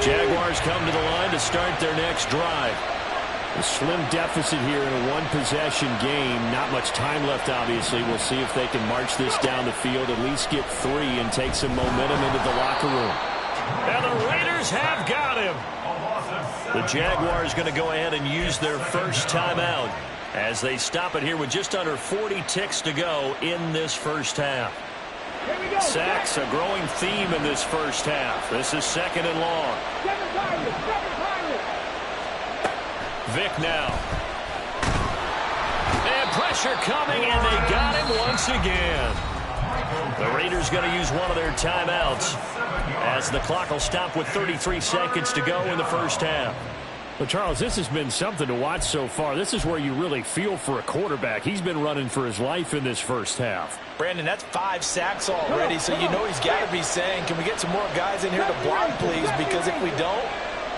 Jaguars come to the line to start their next drive. A slim deficit here in a one-possession game. Not much time left, obviously. We'll see if they can march this down the field, at least get 3 and take some momentum into the locker room. And the Raiders have got him. The Jaguars going to go ahead and use their first timeout as they stop it here with just under 40 ticks to go in this first half. Sacks, a growing theme in this first half. This is 2nd and long. Vic now. And Pressure coming, and they got him once again. The Raiders going to use one of their timeouts as the clock will stop with 33 seconds to go in the first half. Well, Charles, this has been something to watch so far. This is where you really feel for a quarterback. He's been running for his life in this first half. Brandon, that's 5 sacks already, so you know he's got to be saying, can we get some more guys in here to block, please? Because if we don't,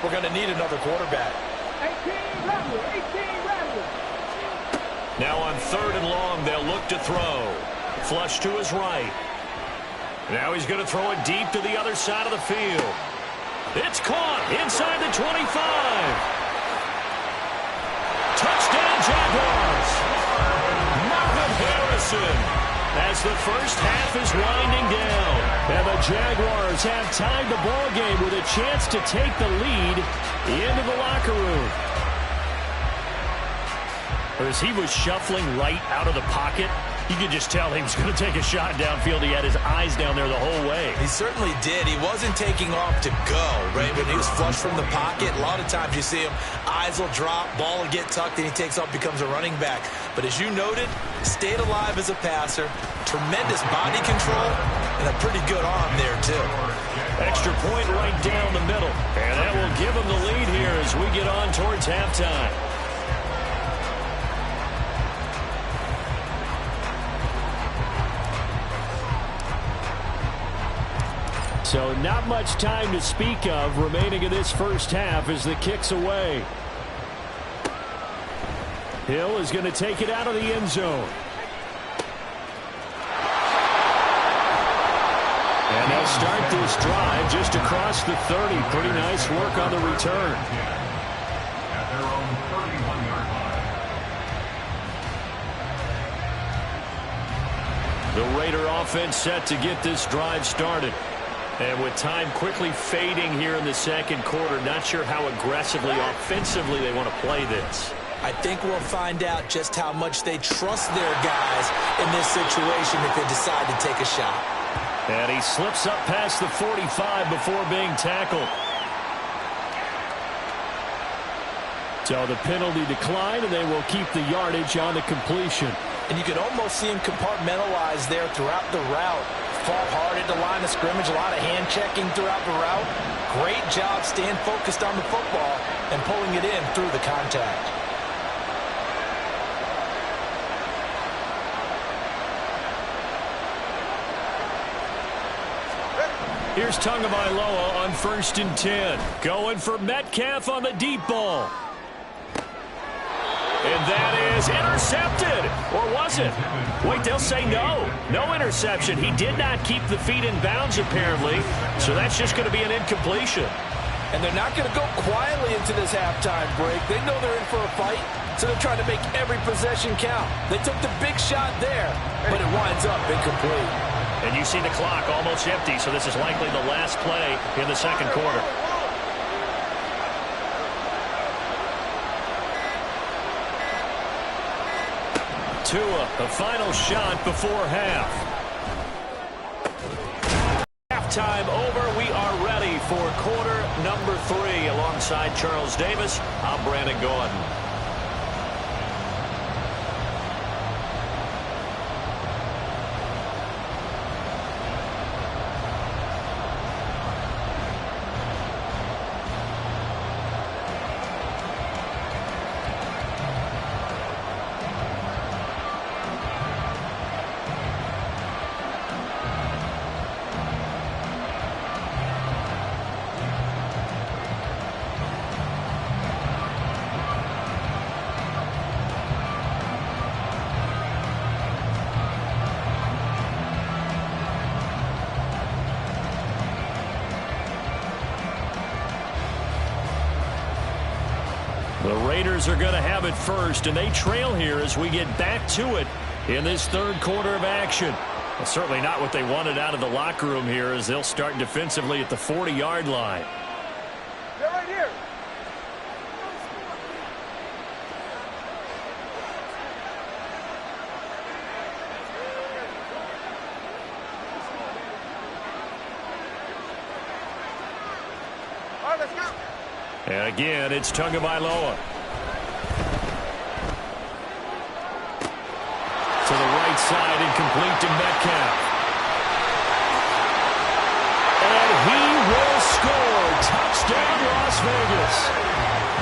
we're going to need another quarterback. 18 rebel. Now on 3rd and long, they'll look to throw. Flush to his right. Now he's going to throw it deep to the other side of the field. It's caught inside the 25. Touchdown, Jaguars. Marvin Harrison as the first half is winding down. And the Jaguars have tied the ball game with a chance to take the lead into the locker room. As he was shuffling right out of the pocket, you could just tell he was going to take a shot downfield. He had his eyes down there the whole way. He certainly did. He wasn't taking off to go, right? When he was flushed from the pocket, a lot of times you see him, eyes will drop, ball will get tucked, and he takes off, becomes a running back. But as you noted, stayed alive as a passer, tremendous body control, and a pretty good arm there, too. Extra point right down the middle. And that will give him the lead here as we get on towards halftime. So not much time to speak of remaining in this first half as the kick's away. Hill is going to take it out of the end zone. And they'll start this drive just across the 30. Pretty nice work on the return. At their own 31-yard line. The Raider offense set to get this drive started. And with time quickly fading here in the second quarter, not sure how aggressively, offensively they want to play this. I think we'll find out just how much they trust their guys in this situation if they decide to take a shot. And he slips up past the 45 before being tackled. So the penalty declined, and they will keep the yardage on the completion. And you can almost see him compartmentalize there throughout the route. Fall hard at the line of scrimmage, a lot of hand checking throughout the route. Great job staying focused on the football and pulling it in through the contact. Here's Tagovailoa on 1st and 10. Going for Metcalf on the deep ball. And that is intercepted. Or was it? Wait, they'll say no. No interception. He did not keep the feet in bounds, apparently. So that's just going to be an incompletion. And they're not going to go quietly into this halftime break. They know they're in for a fight, so they're trying to make every possession count. They took the big shot there, but it winds up incomplete. And you see the clock almost empty, so this is likely the last play in the second quarter. Tua, the final shot before half. Halftime over. We are ready for quarter number 3. Alongside Charles Davis, I'm Brandon Gordon. The Raiders are going to have it first, and they trail here as we get back to it in this third quarter of action. Well, certainly not what they wanted out of the locker room here as they'll start defensively at the 40-yard line. They're right here. All right, let's go. And again, it's Tagovailoa. Metcalf. And he will score. Touchdown, Las Vegas.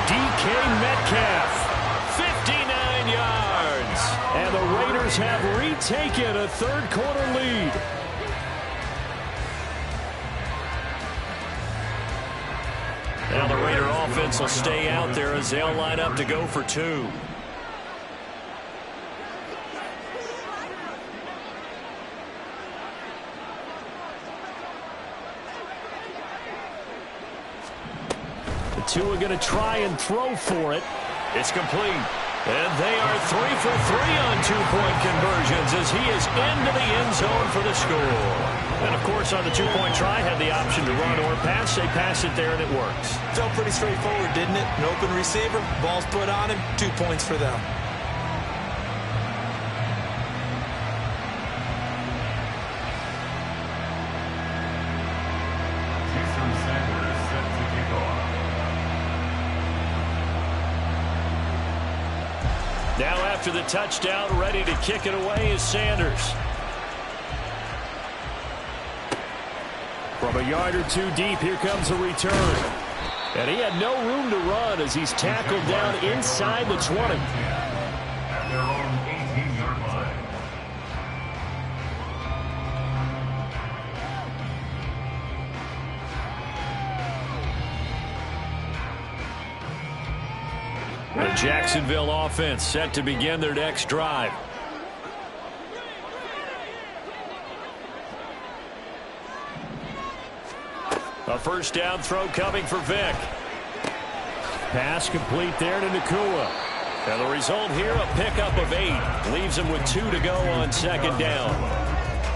DK Metcalf, 59 yards. And the Raiders have retaken a third-quarter lead. Now the Raider offense will stay out there as they'll line up to go for two. The two are going to try and throw for it. It's complete. And they are 3 for 3 on two-point conversions as he is into the end zone for the score. And, of course, on the two-point try, had the option to run or pass. They pass it there, and it works. Felt pretty straightforward, didn't it? An open receiver, ball's put on him, 2 points for them. Now after the touchdown, ready to kick it away is Sanders. From a yard or two deep, here comes a return. And he had no room to run as he's tackled down inside the 20. At their own 18-yard line. The Jacksonville offense set to begin their next drive. A first down throw coming for Vick. Pass complete there to Nakua. And the result here, a pickup of 8. Leaves him with 2 to go on second down.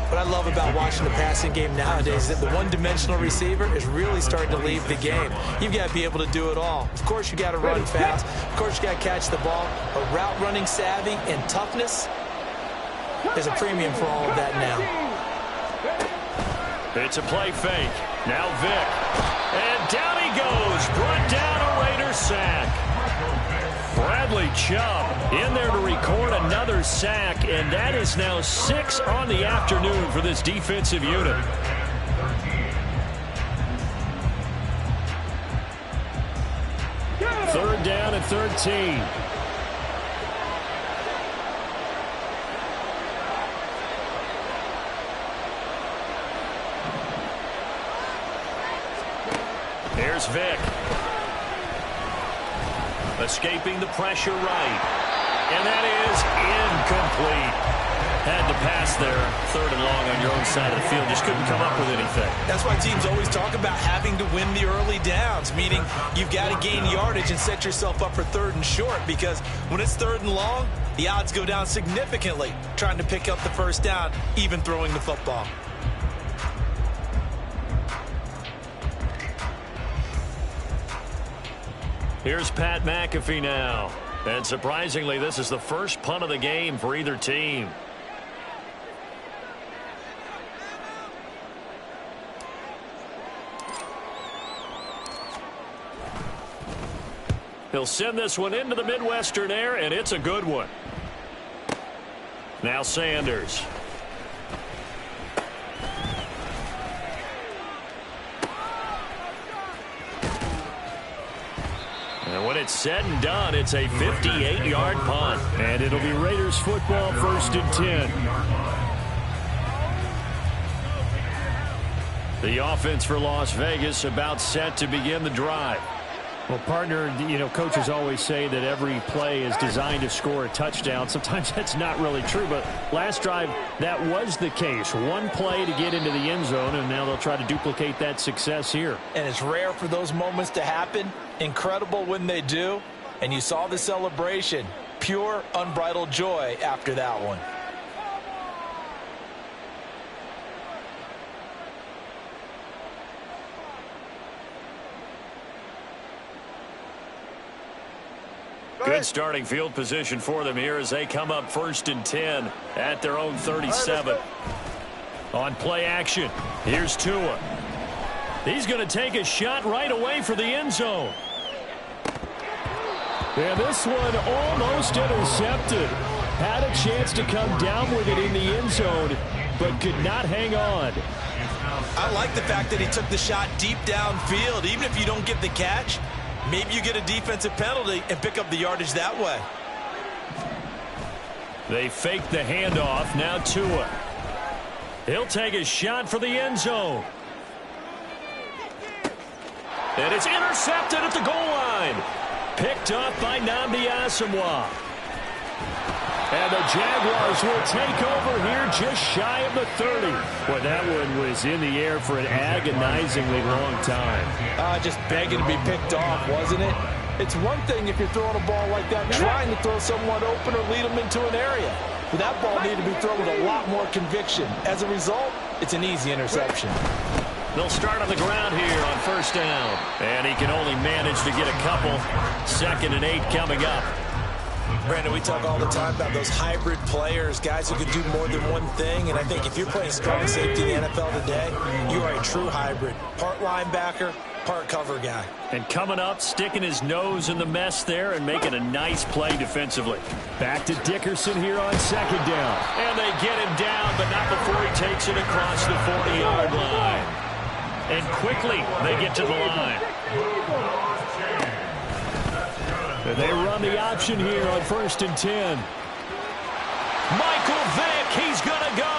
What I love about watching the passing game nowadays is that the one-dimensional receiver is really starting to leave the game. You've got to be able to do it all. Of course, you got to run fast. Of course, you got to catch the ball. But route running savvy and toughness is a premium for all of that now. It's a play fake. Now Vick. And down he goes. Brought down a Raider sack. Bradley Chubb in there to record another sack, and that is now 6 on the afternoon for this defensive unit. Third down and 13. Here's Vick. Escaping the pressure right. And that is incomplete. Had to pass there. 3rd and long on your own side of the field. Just couldn't come up with anything. That's why teams always talk about having to win the early downs, meaning you've got to gain yardage and set yourself up for 3rd and short, because when it's 3rd and long, the odds go down significantly trying to pick up the first down, even throwing the football. Here's Pat McAfee now. And surprisingly, this is the first punt of the game for either team. He'll send this one into the Midwestern air, and it's a good one. Now Sanders. And when it's said and done, it's a 58-yard punt. And it'll be Raiders football, 1st and 10. The offense for Las Vegas about set to begin the drive. Well, partner, you know, coaches always say that every play is designed to score a touchdown. Sometimes that's not really true, but last drive, that was the case. One play to get into the end zone, and now they'll try to duplicate that success here. And it's rare for those moments to happen. Incredible when they do. And you saw the celebration. Pure, unbridled joy after that one. Good starting field position for them here as they come up 1st and 10 at their own 37. On play action, here's Tua. He's going to take a shot right away for the end zone. And this one almost intercepted. Had a chance to come down with it in the end zone. but could not hang on. I like the fact that he took the shot deep downfield. Even if you don't get the catch, maybe you get a defensive penalty and pick up the yardage that way. They fake the handoff. Now Tua. He'll take a shot for the end zone. And it's intercepted at the goal line. Picked up by Nnamdi Asomugha. And the Jaguars will take over here just shy of the 30. Well, that one was in the air for an agonizingly long time. Just begging to be picked off, wasn't it? It's one thing if you're throwing a ball like that, trying to throw someone open or lead them into an area. But that ball needed to be thrown with a lot more conviction. As a result, it's an easy interception. They'll start on the ground here on first down. And he can only manage to get a couple. 2nd and 8 coming up. Brandon, we talk all the time about those hybrid players, guys who can do more than one thing. And I think if you're playing strong safety in the NFL today, you are a true hybrid. Part linebacker, part cover guy. And coming up, sticking his nose in the mess there and making a nice play defensively. Back to Dickerson here on 2nd down. And they get him down, but not before he takes it across the 40-yard line. And quickly, they get to the line. And they run the option here on 1st and 10. Michael Vick, he's going to go.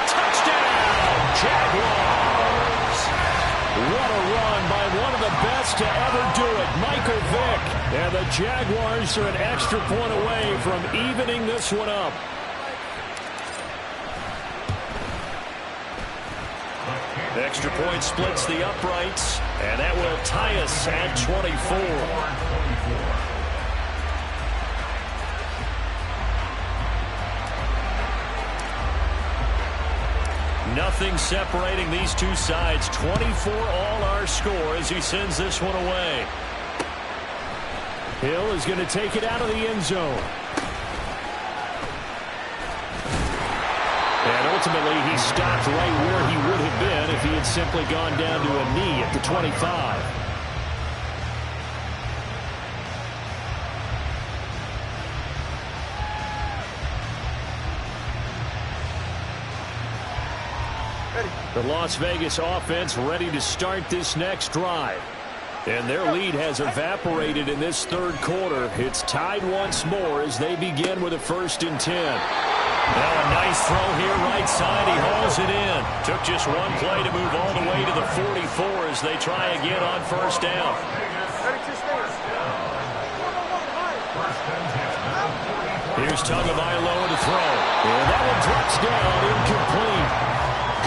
Touchdown, Jaguars. What a run by one of the best to ever do it, Michael Vick. And the Jaguars are an extra point away from evening this one up. The extra point splits the uprights, and that will tie us at 24. Nothing separating these two sides. 24 all our score as he sends this one away. Hill is going to take it out of the end zone. And ultimately, he stopped right where he would have been if he had simply gone down to a knee at the 25. The Las Vegas offense ready to start this next drive. And their lead has evaporated in this 3rd quarter. It's tied once more as they begin with a 1st and 10. Now a nice throw here right side. He hauls it in. Took just one play to move all the way to the 44 as they try again on 1st down. Here's Tagovailoa to throw. And that one drops down, incomplete.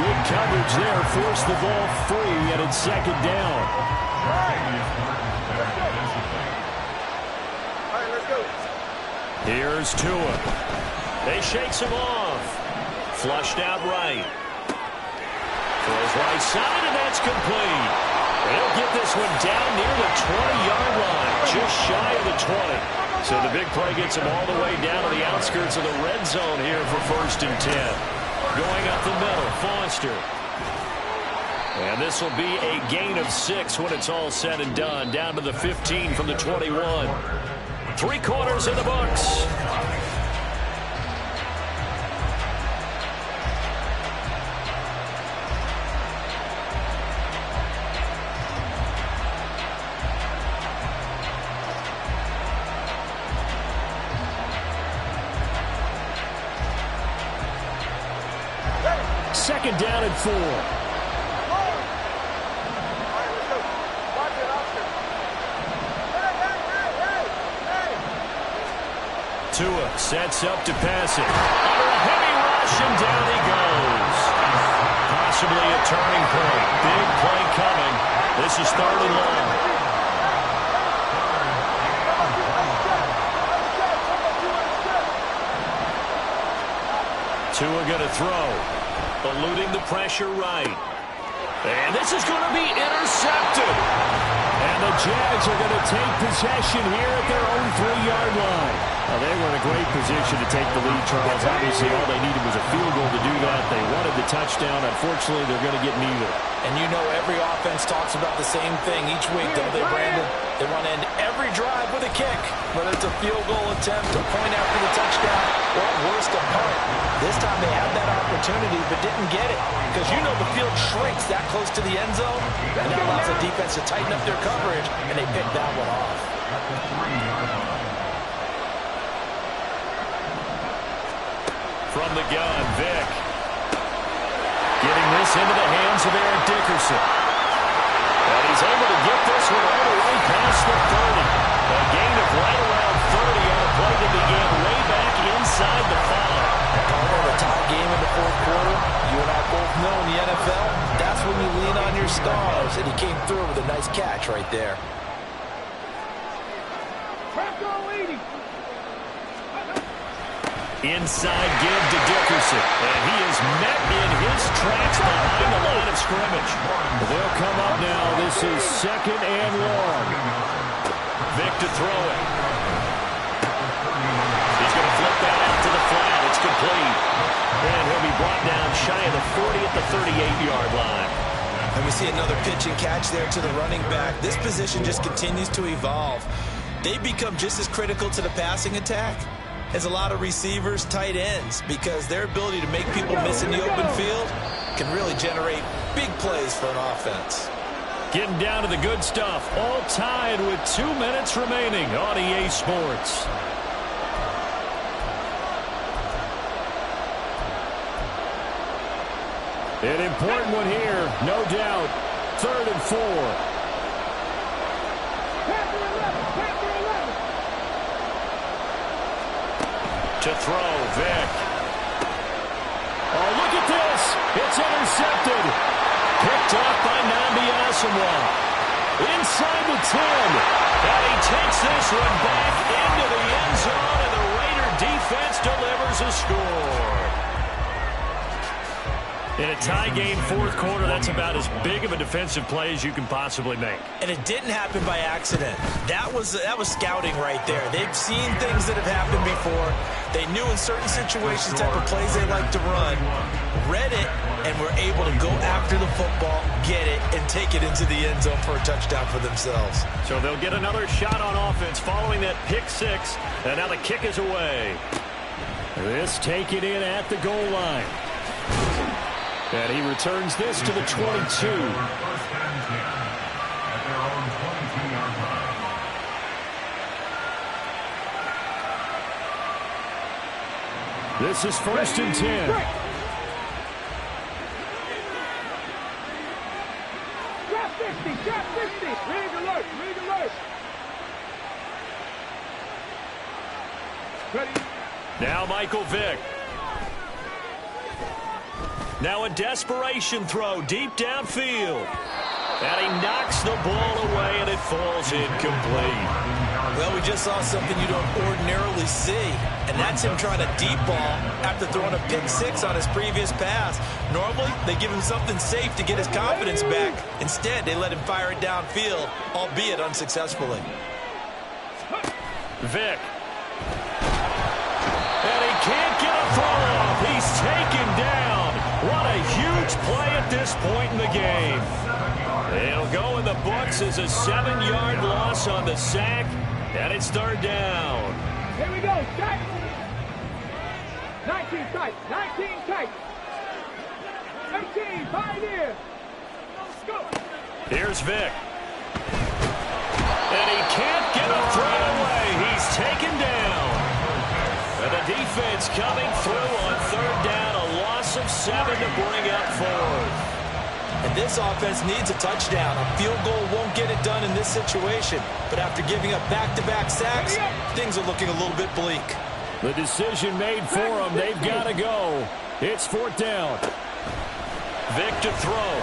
Good coverage there. Forced the ball free, and it's 2nd down. Here's Tua. They shakes him off. Flushed out right. Throws right side, and that's complete. They'll get this one down near the 20-yard line, just shy of the 20. So the big play gets him all the way down to the outskirts of the red zone here for 1st and 10. Going up the middle, Foster. And this will be a gain of 6 when it's all said and done. Down to the 15 from the 21. 3 quarters in the books. Second down and 4. Tua sets up to pass it. Under a heavy rush, and down he goes. Possibly a turning point. Big play coming. This is 3rd and long. Tua going to throw. Eluding the pressure right. And this is going to be intercepted. And the Jags are going to take possession here at their own 3-yard line. They were in a great position to take the lead, Charles. Obviously, all they needed was a field goal to do that. They wanted the touchdown. Unfortunately, they're going to get neither. And you know every offense talks about the same thing each week, don't they, Brandon? They want to end every drive with a kick, whether it's a field goal attempt, a point after the touchdown, or worst, a punt. This time they had that opportunity but didn't get it because you know the field shrinks that close to the end zone, and that allows the defense to tighten up their coverage, and they picked that one off. From the gun, Vick. Getting this into the hands of Eric Dickerson. And he's able to get this one all the way past the 30. A gain of right around 30 on a play that began way back inside the 5. Although the tie game in the fourth quarter, you and I both know in the NFL, that's when you lean on your stars, and he came through with a nice catch right there. Inside give to Dickerson, and he is met in his tracks behind the line of scrimmage. They'll come up now. This is 2nd and long. Vick to throw it. He's going to flip that out to the flat. It's complete. And he'll be brought down shy of the 40 at the 38-yard line. And we see another pitch and catch there to the running back. This position just continues to evolve. They become just as critical to the passing attack as a lot of receivers, tight ends, because their ability to make people miss in the open field can really generate big plays for an offense. Getting down to the good stuff. All tied with 2 minutes remaining on EA Sports. An important one here, no doubt. 3rd and 4. To throw, Vick. Oh, look at this. It's intercepted. Picked up by Nnamdi Asomugha. Inside the 10. And he takes this one back into the end zone, and the Raider defense delivers a score. In a tie game, fourth quarter, that's about as big of a defensive play as you can possibly make. And it didn't happen by accident. That was scouting right there. They've seen things that have happened before. They knew in certain situations type of plays they like to run, read it, and were able to go after the football, get it, and take it into the end zone for a touchdown for themselves. So they'll get another shot on offense following that pick 6, and now the kick is away. This taken in at the goal line. And he returns this to the 22. First and 10 at their own 22-yard line. This is 1st and 10. Drop 50, drop 50. Rig alert, rig alert. Ready? Now Michael Vick. Now a desperation throw deep downfield. And he knocks the ball away, and it falls incomplete. Well, we just saw something you don't ordinarily see, and that's him trying to deep ball after throwing a pick 6 on his previous pass. Normally, they give him something safe to get his confidence back. Instead, they let him fire it downfield, albeit unsuccessfully. Vick. And he can't get a throw off. He's taken down. What a huge play at this point in the game. It'll go in the books as a 7-yard loss on the sack, and it's 3rd down. Here we go, tight. 19 tight, 19 tight. 18, pioneer. Let's go. Here's Vick. And he can't get a throw away. He's taken down. And the defense coming through on 3rd down, a loss of 7 to bring up 4th. And this offense needs a touchdown. A field goal won't get it done in this situation. But after giving up back-to-back sacks, things are looking a little bit bleak. The decision made for them. They've got to go. It's 4th down. Vick to throw.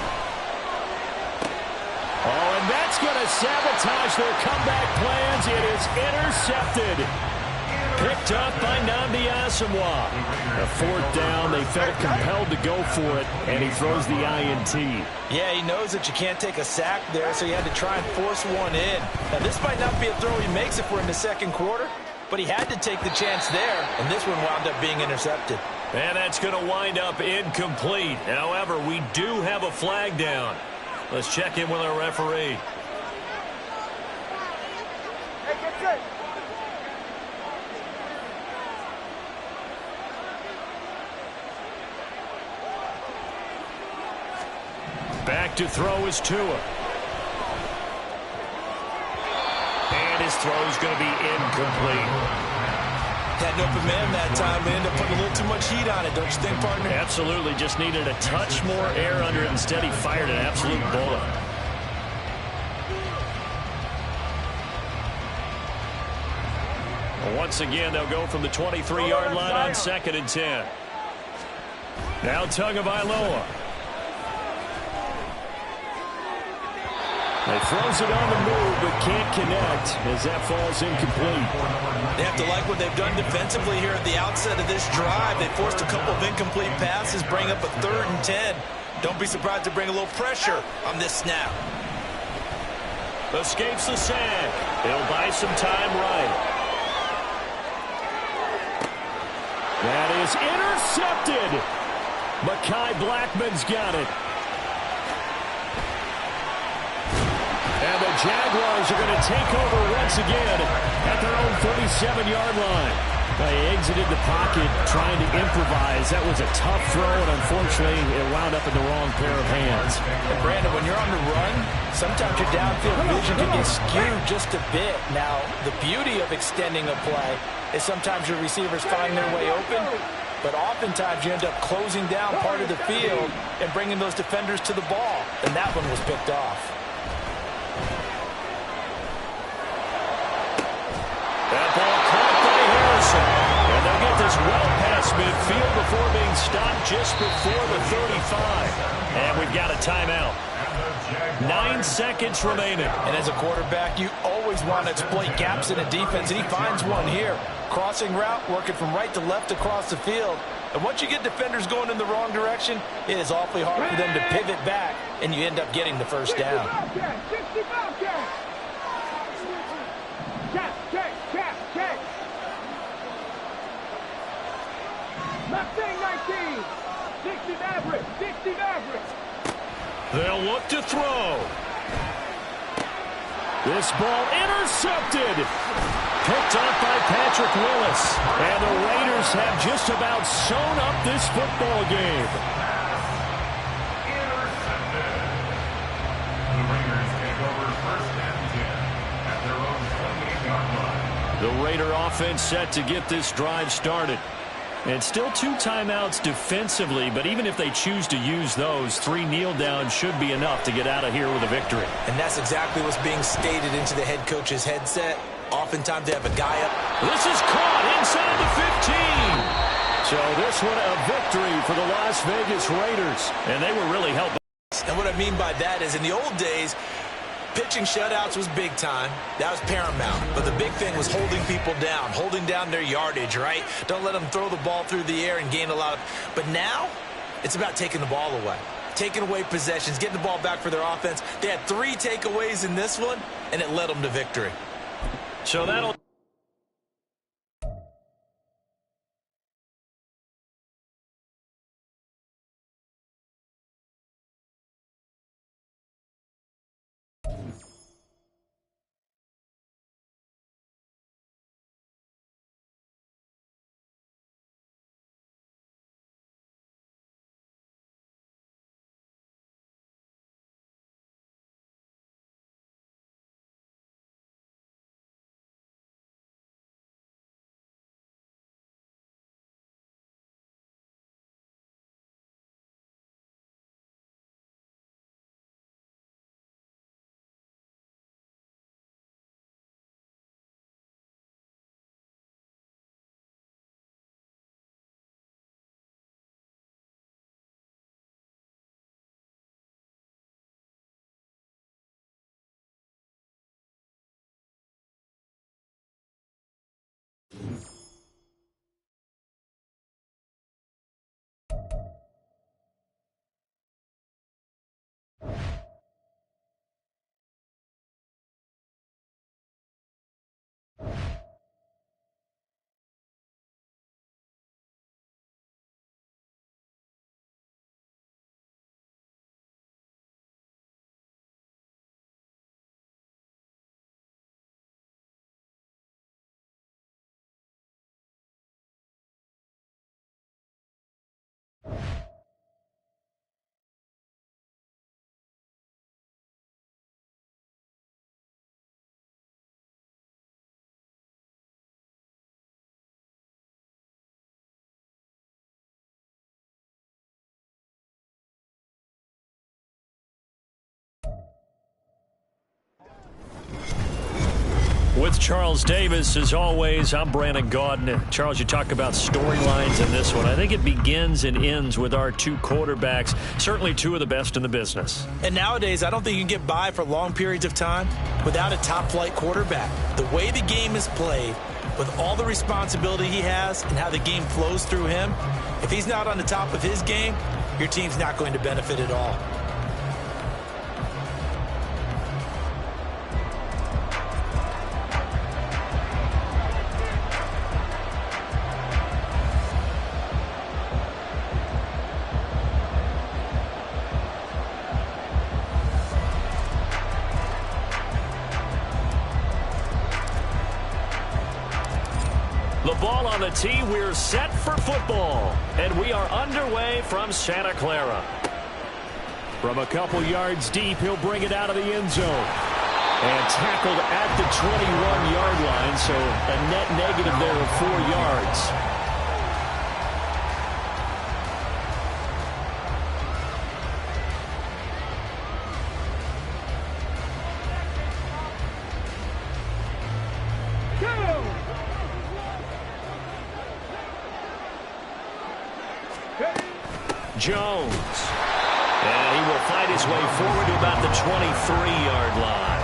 Oh, and that's going to sabotage their comeback plans. It is intercepted. Picked up by Nnamdi Asomugha. A 4th down. They felt compelled to go for it, and he throws the INT. Yeah, he knows that you can't take a sack there, so he had to try and force one in. Now, this might not be a throw he makes if we're in the 2nd quarter, but he had to take the chance there, and this one wound up being intercepted. And that's going to wind up incomplete. However, we do have a flag down. Let's check in with our referee. Back to throw is Tua. And his throw is going to be incomplete. Had an open man that time. They ended up putting a little too much heat on it, don't you think, partner? Absolutely. Just needed a touch more air under it. Instead, he fired an absolute bullet. Once again, they'll go from the 23-yard line on 2nd and 10. Now Tagovailoa. He throws it on the move, but can't connect as that falls incomplete. They have to like what they've done defensively here at the outset of this drive. They forced a couple of incomplete passes, bring up a 3rd and 10. Don't be surprised to bring a little pressure on this snap. Escapes the sack. He'll buy some time right. That is intercepted. Mekhi Blackman's got it. And the Jaguars are going to take over once again at their own 37-yard line. They exited the pocket trying to improvise. That was a tough throw, and unfortunately, it wound up in the wrong pair of hands. And Brandon, when you're on the run, sometimes your downfield vision can get skewed just a bit. Now, the beauty of extending a play is sometimes your receivers find their way open, but oftentimes you end up closing down part of the field and bringing those defenders to the ball, and that one was picked off. That ball caught by Harrison. And they'll get this well past midfield before being stopped just before the 35. And we've got a timeout. 9 seconds remaining. And as a quarterback, you always want to exploit gaps in a defense, and he finds one here. Crossing route, working from right to left across the field. And once you get defenders going in the wrong direction, it is awfully hard for them to pivot back, and you end up getting the first down. They'll look to throw. This ball intercepted. Picked up by Patrick Willis. And the Raiders have just about sewn up this football game. Intercepted. The Raiders take over 1st and 10 at their own 28-yard line. The Raider offense set to get this drive started. And still 2 timeouts defensively, but even if they choose to use those, 3 kneel downs should be enough to get out of here with a victory. And that's exactly what's being stated into the head coach's headset. Oftentimes they have a guy up. This is caught inside the 15. So this one a victory for the Las Vegas Raiders. And they were really helping. And what I mean by that is in the old days, pitching shutouts was big time. That was paramount. But the big thing was holding people down, holding down their yardage, right? Don't let them throw the ball through the air and gain a lot of... But now, it's about taking the ball away. Taking away possessions, getting the ball back for their offense. They had 3 takeaways in this one, and it led them to victory. So that'll... With Charles Davis, as always, I'm Brandon Gaudin. Charles, you talk about storylines in this one. I think it begins and ends with our two quarterbacks, certainly two of the best in the business. And nowadays, I don't think you can get by for long periods of time without a top-flight quarterback. The way the game is played, with all the responsibility he has and how the game flows through him, if he's not on the top of his game, your team's not going to benefit at all. The ball on the tee, we're set for football. And we are underway from Santa Clara. From a couple yards deep, he'll bring it out of the end zone. And tackled at the 21-yard line, so a net negative there of 4 yards. Jones. And he will fight his way forward to about the 23-yard line.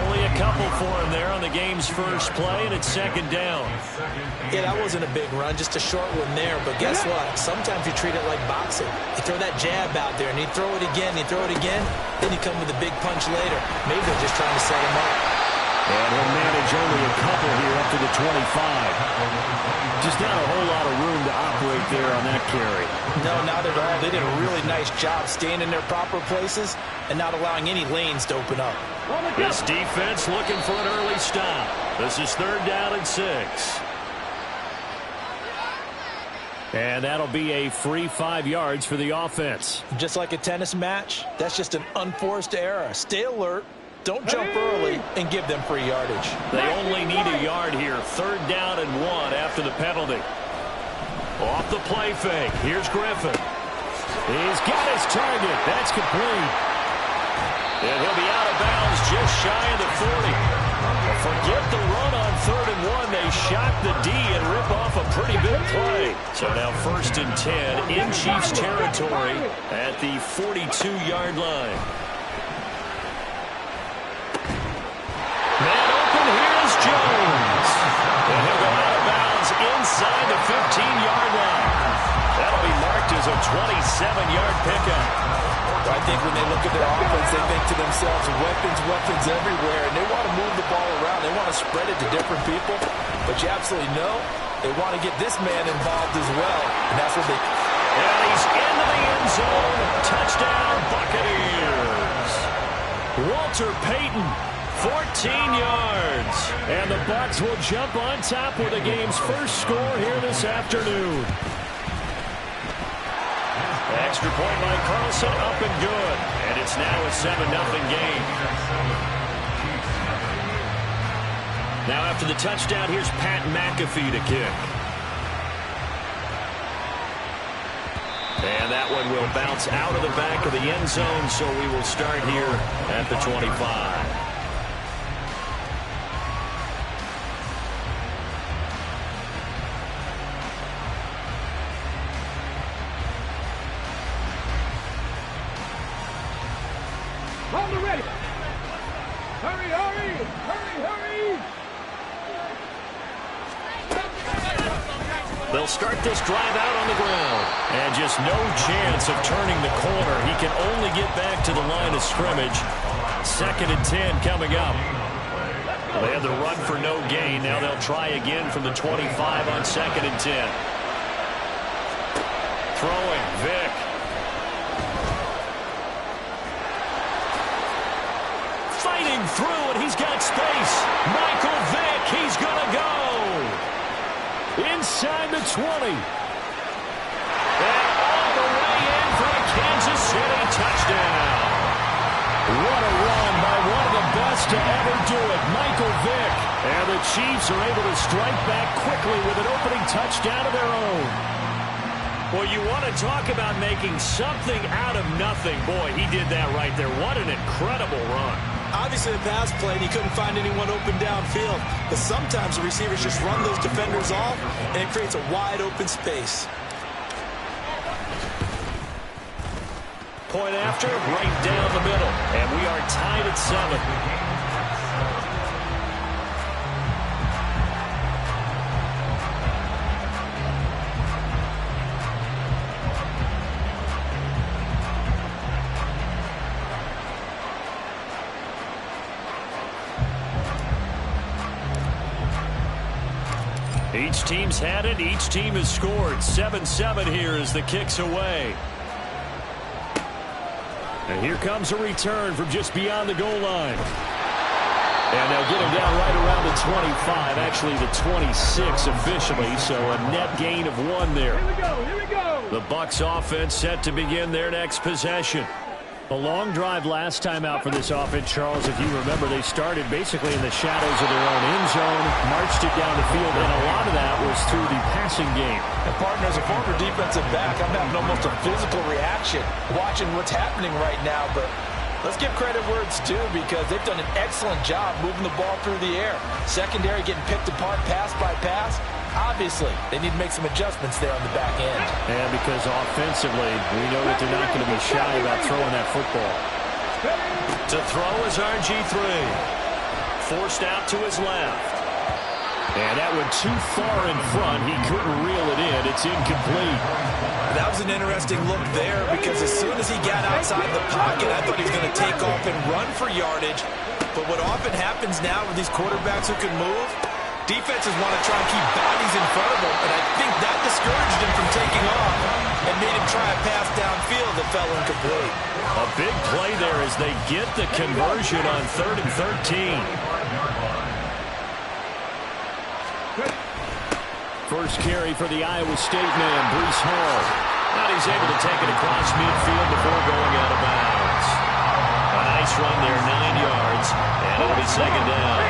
Only a couple for him there on the game's first play, and it's second down. Yeah, that wasn't a big run, just a short one there. But guess what? Sometimes you treat it like boxing. You throw that jab out there, and you throw it again, then you come with a big punch later. Maybe they're just trying to set him up. And he'll manage only a couple here up to the 25. Just not a whole lot of room to operate there on that carry. No, not at all. They did a really nice job staying in their proper places and not allowing any lanes to open up. This defense looking for an early stop. This is 3rd down and 6. And that'll be a free 5 yards for the offense. Just like a tennis match, that's just an unforced error. Stay alert. Don't jump early and give them free yardage. They only need a yard here. 3rd down and 1 after the penalty. Off the play fake. Here's Griffin. He's got his target. That's complete. And he'll be out of bounds just shy of the 40. Forget the run on 3rd and 1. They shock the D and rip off a pretty big play. So now 1st and 10 in Chiefs territory at the 42-yard line. Man open, here's Jones. And he'll go out of bounds inside the 15-yard line. That'll be marked as a 27-yard pickup. I think when they look at their offense, they think to themselves, weapons everywhere, and they want to move the ball around. They want to spread it to different people, but you absolutely know they want to get this man involved as well, and that's what they... And he's into the end zone. Touchdown, Buccaneers. Walter Payton. 14 yards. And the Bucs will jump on top with the game's first score here this afternoon. Extra point by Carlson, up and good. And it's now a 7-0 game. Now after the touchdown, here's Pat McAfee to kick. And that one will bounce out of the back of the end zone, so we will start here at the 25. Ready. Hurry, hurry, hurry, hurry. They'll start this drive out on the ground. And just no chance of turning the corner. He can only get back to the line of scrimmage. 2nd and 10 coming up. They had the run for no gain. Now they'll try again from the 25 on 2nd and 10. Throwing, Vick. Fighting through, and he's got space. Michael Vick, he's going to go. Inside the 20. And all the way in for a Kansas City touchdown. What a run by one of the best to ever do it, Michael Vick. And the Chiefs are able to strike back quickly with an opening touchdown of their own. Well, you want to talk about making something out of nothing. Boy, he did that right there. What an incredible run. Obviously a pass play, and he couldn't find anyone open downfield. But sometimes the receivers just run those defenders off, and it creates a wide open space. Point after, right down the middle. And we are tied at 7. Each team's had it. Each team has scored. 7-7 here as the kick's away. And here comes a return from just beyond the goal line. And they'll get him down right around the 25, actually the 26 officially, so a net gain of 1 there. Here we go, here we go. The Bucs offense set to begin their next possession. A long drive last time out for this offense, Charles. If you remember, they started basically in the shadows of their own end zone, marched it down the field, and a lot of that was through the passing game. And partner, as a former defensive back, I'm having almost a physical reaction watching what's happening right now. But let's give credit where it's due, because they've done an excellent job moving the ball through the air. Secondary getting picked apart pass by pass. Obviously, they need to make some adjustments there on the back end. And because offensively, we know that they're not going to be shy about throwing that football. To throw is RG3. Forced out to his left. And that went too far in front. He couldn't reel it in. It's incomplete. That was an interesting look there, because as soon as he got outside the pocket, I thought he was going to take off and run for yardage. But what often happens now with these quarterbacks who can move, defenses want to try and keep bodies in front of him, and I think that discouraged him from taking off and made him try a pass downfield that fell incomplete. A big play there as they get the conversion on 3rd and 13. First carry for the Iowa State man, Breece Hall. Now he's able to take it across midfield before going out of bounds. A nice run there, 9 yards, and it'll be second down.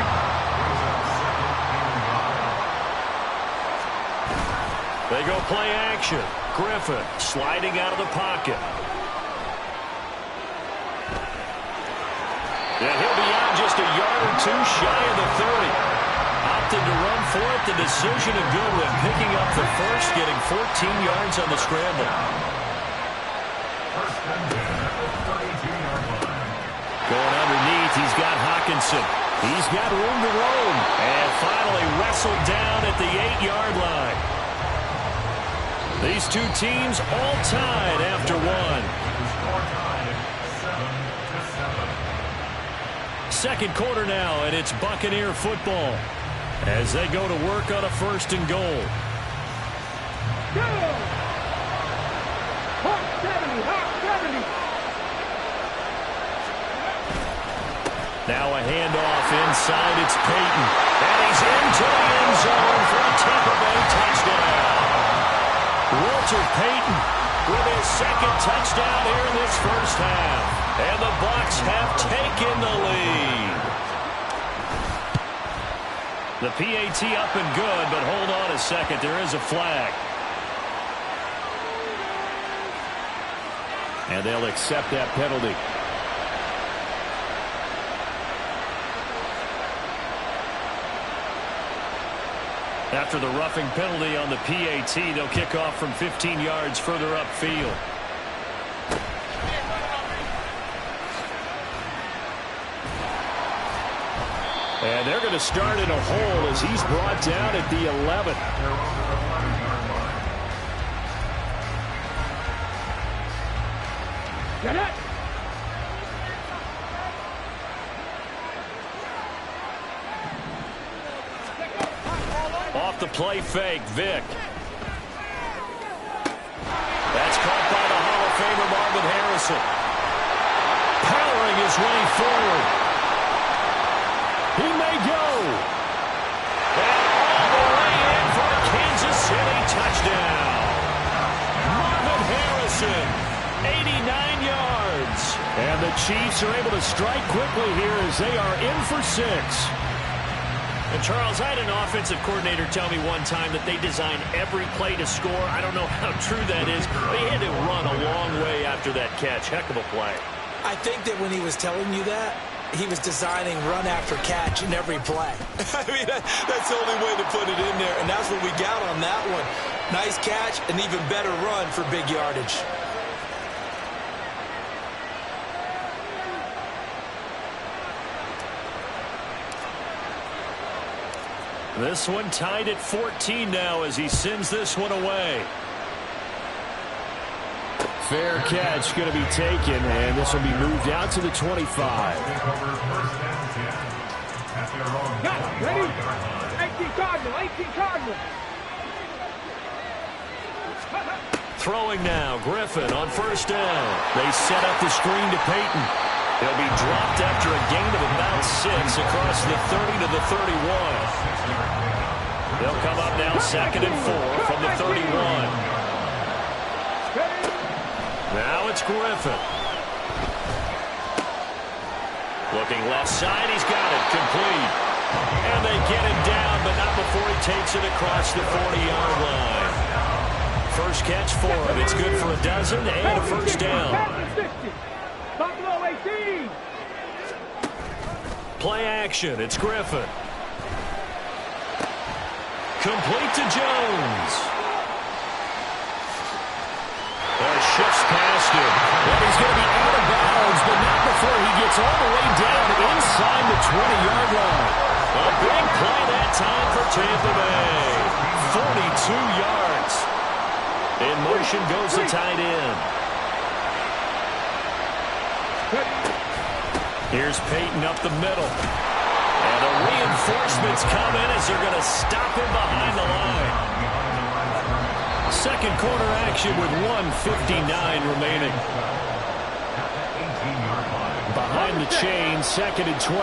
They go play action. Griffin sliding out of the pocket. And he'll be out just a yard or 2 shy of the 30. Opted to run for it. The decision of Goodwin picking up the first, getting 14 yards on the scramble. Going underneath, he's got Hawkinson. He's got room to roam. And finally wrestled down at the 8-yard line. These two teams all tied after 1. Second quarter now, and it's Buccaneer football as they go to work on a 1st and goal. Go! Hawk 70, Hawk 70. Now a handoff inside. It's Peyton. And he's into the end zone for a Tampa Bay touchdown. Walter Payton with his 2nd touchdown here in this first half. And the Bucs have taken the lead. The PAT up and good, but hold on a second. There is a flag. And they'll accept that penalty. After the roughing penalty on the PAT, they'll kick off from 15 yards further upfield. And they're going to start in a hole as he's brought down at the 11. Get it! Off the play fake, Vick. That's caught by the Hall of Famer Marvin Harrison. Powering his way forward. He may go. And all the way in for a Kansas City touchdown. Marvin Harrison, 89 yards. And the Chiefs are able to strike quickly here as they are in for 6. And Charles, I had an offensive coordinator tell me one time that they design every play to score. I don't know how true that is, but he had to run a long way after that catch. Heck of a play. I think that when he was telling you that, He was designing run after catch in every play. I mean, that's the only way to put it in there, and that's what we got on that one. Nice catch, an even better run for big yardage. This one tied at 14 now as he sends this one away. Fair catch going to be taken, and this will be moved out to the 25. Got it. Ready? 18 Cardinal. 18 Cardinal. Throwing now, Griffin on first down. They set up the screen to Peyton. He'll be dropped after a gain of about 6 across the 30 to the 31. They'll come up now 2nd and 4 from the 31. Now it's Griffin. Looking left side, he's got it, complete. And they get him down, but not before he takes it across the 40-yard line. First catch for him. It's good for a dozen and a first down. Buffalo 18. Play action. It's Griffin. Complete to Jones. Shifts past him. Well, he's going to be out of bounds, but not before he gets all the way down inside the 20-yard line. A big play that time for Tampa Bay. 42 yards. In motion goes the tight end. Here's Peyton up the middle. And the reinforcements come in as they're going to stop him behind the line. Second quarter action with 1:59 remaining. Behind the chain, 2nd and 12.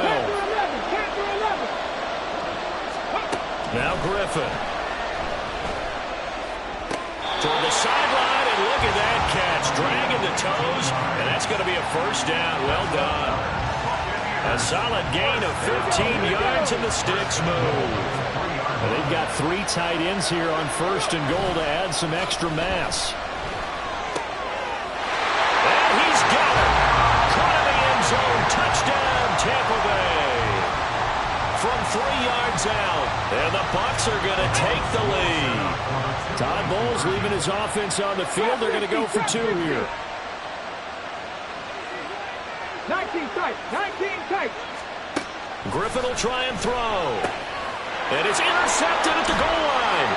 Now Griffin. Toward the sideline, and look at that catch. Dragging the toes, and that's going to be a first down. Well done. A solid gain of 15 yards, and the sticks move. They've got 3 tight ends here on 1st and goal to add some extra mass. And he's got it. Caught in the end zone. Touchdown, Tampa Bay. From 3 yards out. And the Bucs are going to take the lead. Todd Bowles leaving his offense on the field. They're going to go for 2 here. 19 tight. 19 tight. Griffin will try and throw. And it's intercepted at the goal line.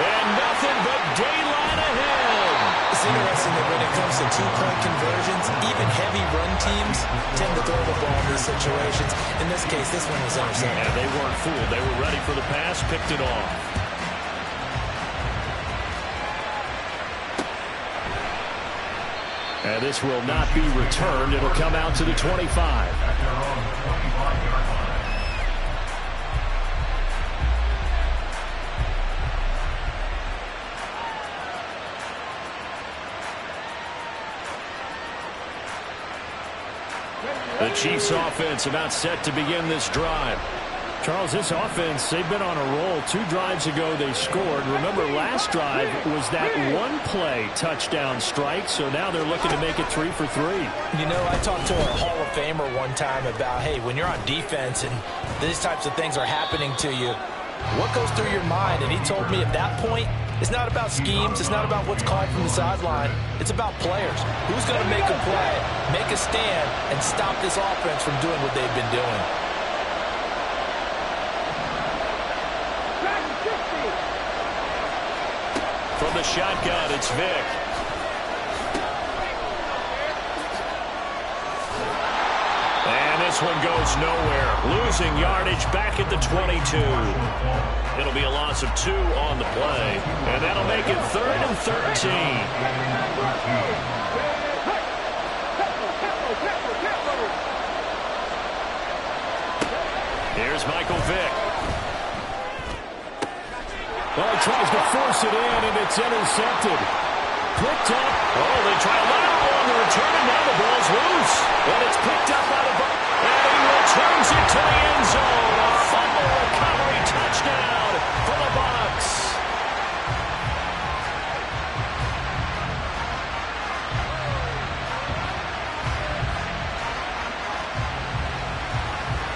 And nothing but daylight ahead. It's interesting that when it comes to 2-point conversions, even heavy run teams tend to throw the ball in these situations. In this case, this one was intercepted. And they weren't fooled. They were ready for the pass, picked it off. And this will not be returned. It'll come out to the 25. The Chiefs offense about set to begin this drive. Charles, this offense, they've been on a roll. 2 drives ago they scored. Remember, last drive was that 1-play touchdown strike, so now they're looking to make it 3 for 3. You know, I talked to a Hall of Famer one time about, hey, when you're on defense and these types of things are happening to you, what goes through your mind? And he told me at that point, it's not about schemes. It's not about what's called from the sideline. It's about players. Who's going to make a play, make a stand, and stop this offense from doing what they've been doing? From the shotgun, it's Vick. And this one goes nowhere. Losing yardage back at the 22. It'll be a loss of 2 on the play. And that'll make it 3rd and 13. Here's Michael Vick. Well, he tries to force it in, and it's intercepted. Picked up. Oh, they try a lateral on the return, and now the ball's loose. And it's picked up by the Bucs. And he returns it to the end zone. A fumble recovery touchdown for the Bucs.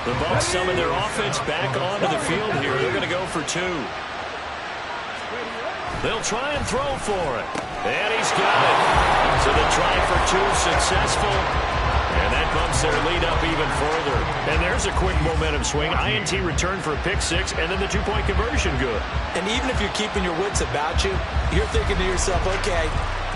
The Bucs summon their offense back onto the field here. They're going to go for 2. They'll try and throw for it. And he's got it. So the try for 2 successful. And that bumps their lead up even further. And there's a quick momentum swing. INT return for a pick 6, and then the 2-point conversion good. And even if you're keeping your wits about you, you're thinking to yourself, okay,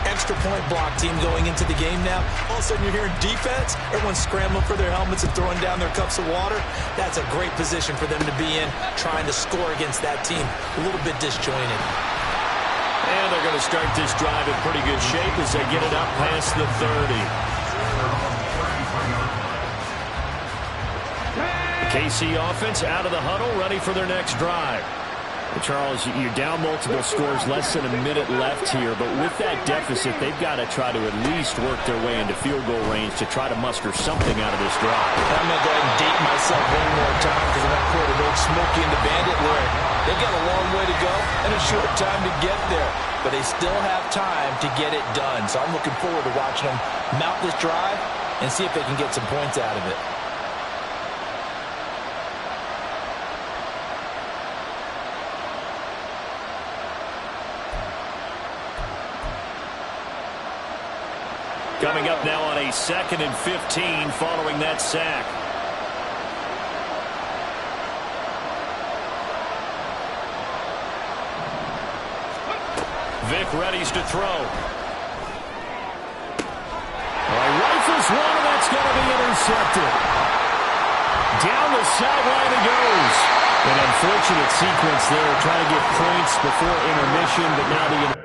extra point block team going into the game now. All of a sudden you're hearing defense. Everyone's scrambling for their helmets and throwing down their cups of water. That's a great position for them to be in, trying to score against that team. A little bit disjointed. And they're going to start this drive in pretty good shape as they get it up past the 30. The KC offense out of the huddle, ready for their next drive. Charles, you're down multiple scores, less than a minute left here, but with that deficit, they've got to try to at least work their way into field goal range to try to muster something out of this drive. I'm going to go ahead and date myself one more time because I'm going to quote an old Smokey and the Bandit lyric. They've got a long way to go and a short time to get there, but they still have time to get it done. So I'm looking forward to watching them mount this drive and see if they can get some points out of it. Coming up now on a 2nd and 15 following that sack. Vic readies to throw. Rifles one, and that's going to be intercepted. Down the sideline it goes. An unfortunate sequence there, trying to get points before intermission, but now the